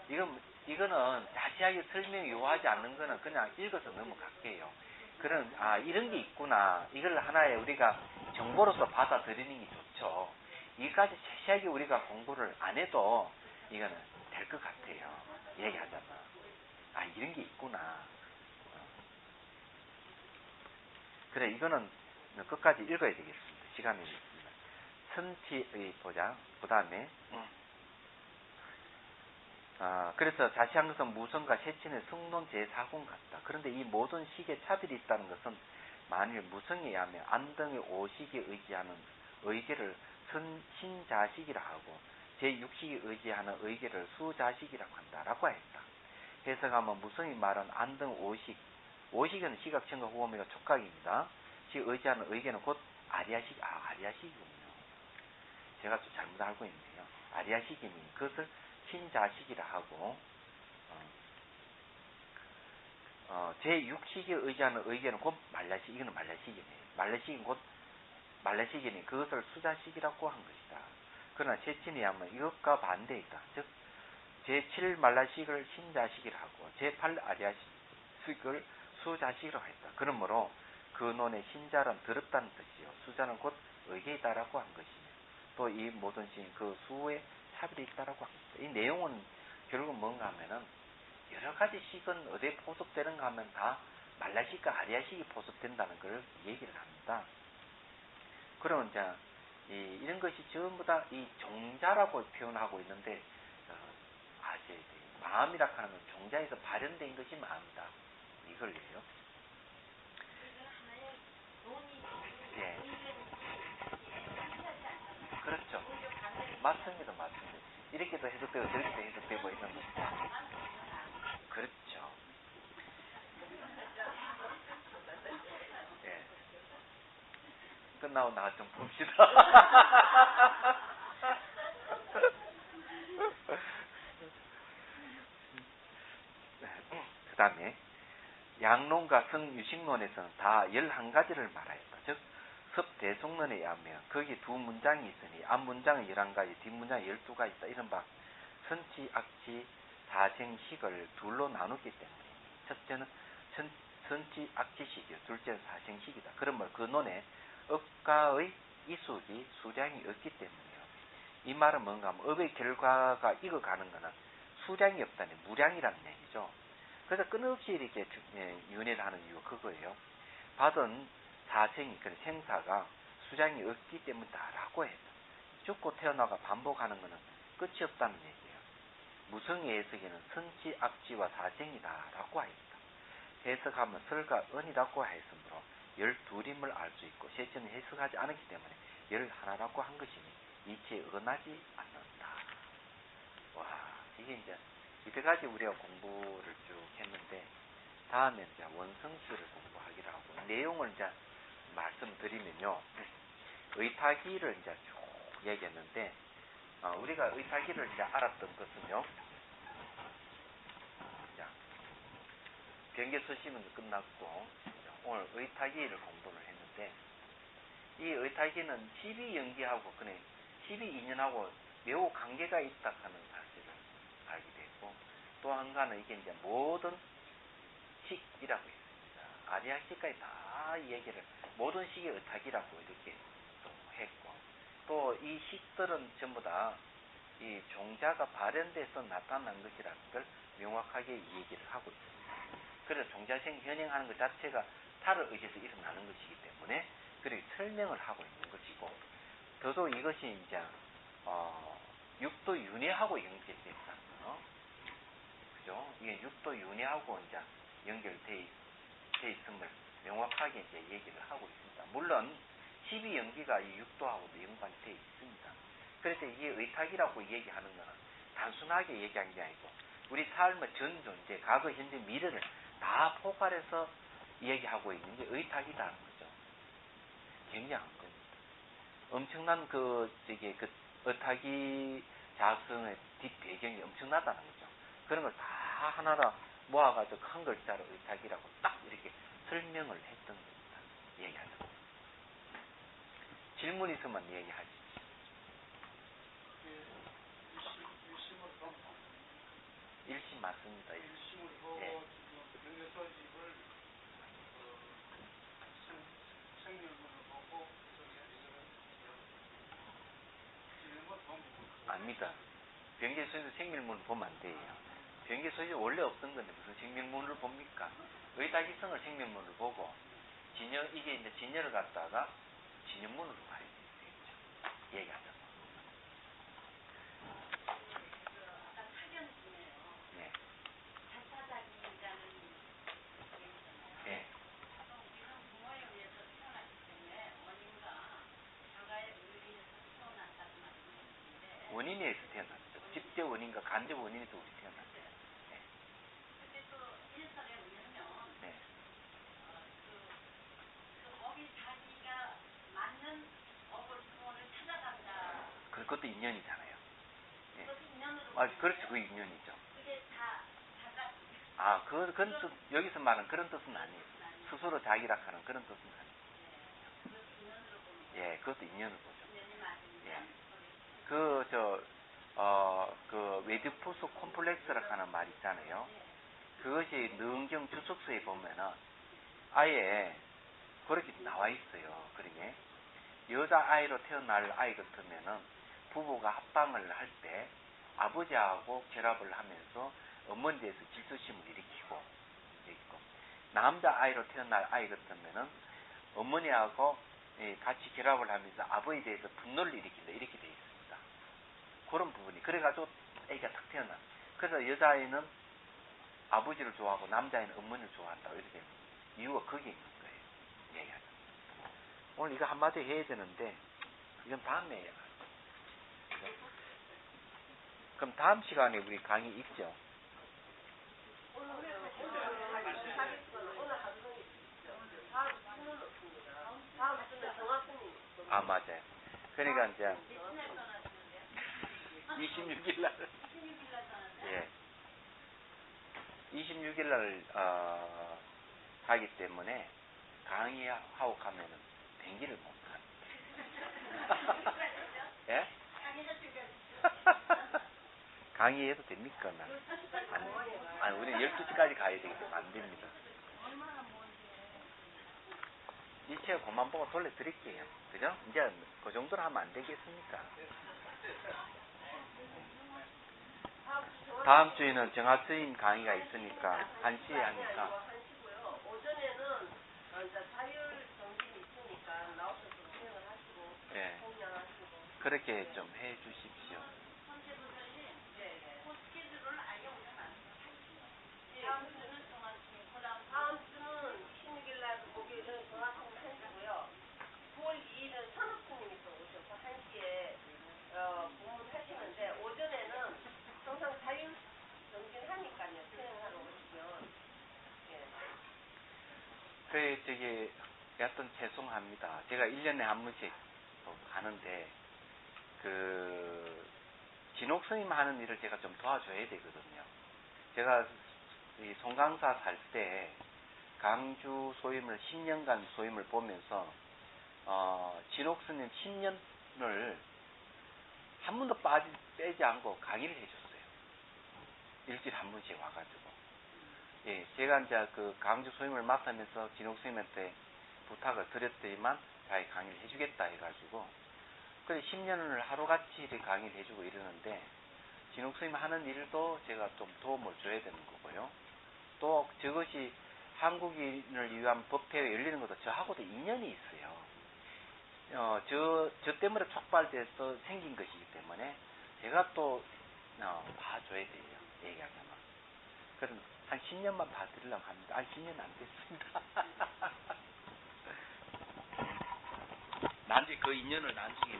이거는 자세하게 설명이 요하지 않는 거는 그냥 읽어서 넘어갈게요. 이런 게 있구나. 이걸 하나의 우리가 정보로서 받아들이는 게 좋죠. 이까지 자세하게 우리가 공부를 안 해도 이거는 될 것 같아요. 얘기하자면. 이런 게 있구나. 그래, 이거는 끝까지 읽어야 되겠습니다. 시간이 있습니다. 선치의 보자. 그 다음에, 그래서 자시한 것은 무성과 세친의 성론 제4군 같다. 그런데 이 모든 식에 차별이 있다는 것은 만일 무성에 의하면 안등의 오식에 의지하는 의계를 신자식이라 하고 제6식에 의지하는 의계를 수자식이라고 한다라고 했다. 해석하면 무성이 말한 안등 오식, 오식은 시각, 청각, 후오미가 촉각입니다. 시 의지하는 의계는 곧 아리아식, 아리아식이군요. 제가 좀 잘못 알고 있네요. 아리아식이니 그것을 신자식이라 하고 제6식에 의지하는 의계는 곧 말라식, 이거는 말라식이네. 말라식은 곧 말라식이니 그것을 수자식이라고 한 것이다. 그러나 제친이 하면 이것과 반대이다. 즉 제7 말라식을 신자식이라 하고 제8 아리아식을 수자식이라고 했다. 그러므로 그 논의 신자는 더럽다는 뜻이요 수자는 곧 의계이다라고 한 것이며 또 이 모든 시인 그 수에 차별이 있다라고 합니다. 이 내용은 결국은 뭔가 하면은 여러 가지 식은 어디에 포섭되는가 하면 다 말라식과 아리아식이 포섭된다는 걸 얘기를 합니다. 그러면 이제 이런 것이 전부 다 이 종자라고 표현하고 있는데 아직 마음이라 하는 건 종자에서 발현된 것이 마음이다. 이걸요. 예. 그렇죠. 맞습니다. 맞습니다. 이렇게도 해석되고 저렇게도 해석되고 있는 거죠. 그렇죠. 예. 끝나고 나 좀 봅시다. 그 다음에 양론과 성유식론에서는 다 11가지를 말하였다. 즉 섭대속론에 의하면 거기 두 문장이 있으니 앞문장은 11가지, 뒷문장은 12가지 있다. 이른바 선치, 악치, 사생식을 둘로 나누기 때문에 첫째는 선치, 악치식이요. 둘째는 사생식이다. 그러면 그 논에 업가의 이숙이 수량이 없기 때문이에요. 이 말은 뭔가 하면 업의 결과가 익어가는 것은 수량이 없다니 무량이라는 얘기죠. 그래서 끊임없이 이렇게 윤회를 하는 이유가 그거예요. 받은 사생이, 그 생사가 수량이 없기 때문이다라고 해요. 죽고 태어나가 반복하는 것은 끝이 없다는 얘기예요. 무성의 해석에는 선치, 악지와 사생이다라고 하였다. 해석하면 설과 은이라고 하였으므로 12임을 알 수 있고 세천은 해석하지 않았기 때문에 11라고 한 것이니 이치에 어긋나지 않는다. 와, 이게 이제 이때까지 우리가 공부를 쭉 했는데 다음에 이제 원성수를 공부하기로 하고 내용을 이제 말씀드리면요. 의타기를 이제 쭉 얘기했는데 우리가 의타기를 이제 알았던 것은요. 경계서시문도 끝났고 오늘 의타기를 공부를 했는데 이 의타기는 12연기하고 그냥 12인연하고 매우 관계가 있다 하는 사실을 알게 됐고 또 한 가지는 이게 이제 모든 식이라고 했습니다. 아리아식까지 다 얘기를 모든 식의 의타기라고 이렇게 또 했고 또 이 식들은 전부 다 이 종자가 발현돼서 나타난 것이라는 걸 명확하게 얘기를 하고 있습니다. 그래서 종자생 현행하는 것 자체가 타를 의지해서 일어나는 것이기 때문에 그렇게 설명을 하고 있는 것이고 더도 이것이 이제 육도 윤회하고 연결되어 있잖아요. 그죠? 이게 육도 윤회하고 이제 연결되어 있음을 명확하게 이제 얘기를 하고 있습니다. 물론 12연기가 이 육도하고도 연관이 되어 있습니다. 그래서 이게 의탁이라고 얘기하는 것은 단순하게 얘기한 게 아니고 우리 삶의 전 존재, 과거, 현재, 미래를 다 포괄해서 얘기하고 있는 게 의탁이라는 거죠. 굉장한 겁니다. 엄청난 그 의탁이 자성의 뒷배경이 엄청나다는 거죠. 그런 걸 다 하나로 모아가지고 큰 글자로 의탁이라고 딱 이렇게 설명을 했던 겁니다. 얘기하는 겁니다. 질문 있으면 얘기하지. 일심 맞습니다. 일심을 보고 예. 명예소집을 생명으로 보고 아닙니다. 병계소집은 생명문을 보면 안 돼요. 병계소집이 원래 없던 건데 무슨 생명문을 봅니까? 의다기성을 생명문을 보고 이게 이제 진여를 갖다가 진여문으로 가야 되겠죠. 얘기하자면. 아까 사견 중에 원인에서 태어났죠. 직접 원인과 간접 원인에서 우리 태어났죠. 근데 또 일설에 의하면 네. 그 업이 자기가 맞는 업을 부모를 찾아간다. 그것도 인연이잖아요. 예. 그것도 인연으로. 그렇죠. 그 인연이죠. 그게 다 자가. 그런 뜻, 여기서 말하는 그런 뜻은 아니에요. 스스로 자기라 하는 그런 뜻은 아니에요. 그것도 인연으로 보는 거예요. 예, 그것도 인연을 보죠. 인연이 맞으니까. 그 웨디푸스 콤플렉스라고 하는 말 있잖아요. 그것이 능경 주석서에 보면은 아예 그렇게 나와 있어요. 그러게 여자 아이로 태어날 아이 같으면은 부부가 합방을 할 때 아버지하고 결합을 하면서 어머니에서 질투심을 일으키고 있고, 남자 아이로 태어날 아이 같으면은 어머니하고 같이 결합을 하면서 아버지에 대해서 분노를 일으킨다, 이렇게 돼 있습니다. 그런 부분이 그래가지고 애가 딱 태어나. 그래서 여자아이는 아버지를 좋아하고 남자아이는 어머니를 좋아한다, 이렇게 됩니다. 이유가 거기에 있는 거예요. 얘기하자. 오늘 이거 한마디 해야 되는데 이건 다음에 해요. 그럼 다음 시간에 우리 강의 있죠? 맞아요. 그러니까 이제 26일 날 26일 날 하기 때문에 강의하고 가면은 댕기를 못 합니다. 예? 강의해도 됩니까? 아니, 우리는 12시까지 가야 되기 때문에 안 됩니다. 이 책 그만 보고 돌려드릴게요. 그죠? 이제 그 정도로 하면 안 되겠습니까? 다음 주에는 정학스님 강의가 있으니까 1시에 하니까. 오전에는 자율 정신이 있으니까 나오셔서 수행을 하시고 네. 공연하시고 그렇게 좀 해 주십시오. 다음 주는 26일 날 목요일은 정학스님 1시고요. 9월 2일은 선학스님이 또 오셔서 1시에 공문하시는데 오전에는 항상 자율 정신 하니까요. 수행하러 오시면. 예. 여하튼 죄송합니다. 제가 1년에 한 번씩 가는데, 진옥스님 하는 일을 제가 좀 도와줘야 되거든요. 제가 이 송강사 살 때 강주 소임을 10년간 소임을 보면서, 진옥스님 10년을 한 번도 빼지 않고 강의를 해줬어요. 일주일에 한 번씩 와가지고. 예, 제가 이제 그 강주 소임을 맡으면서 진옥스님한테 부탁을 드렸더니만 자기 강의를 해주겠다 해가지고, 그래 10년을 하루같이 강의를 해주고 이러는데, 진옥스님 하는 일도 제가 좀 도움을 줘야 되는 거고요. 또 저것이 한국인을 위한 법회가 열리는 것도 저하고도 인연이 있어요. 저 때문에 촉발돼서 생긴 것이기 때문에 제가 또 봐줘야 돼요. 얘기하자면. 그래서 한 10년만 봐드리려고 합니다. 10년 안 됐습니다. 나중에 그 인연을 나중에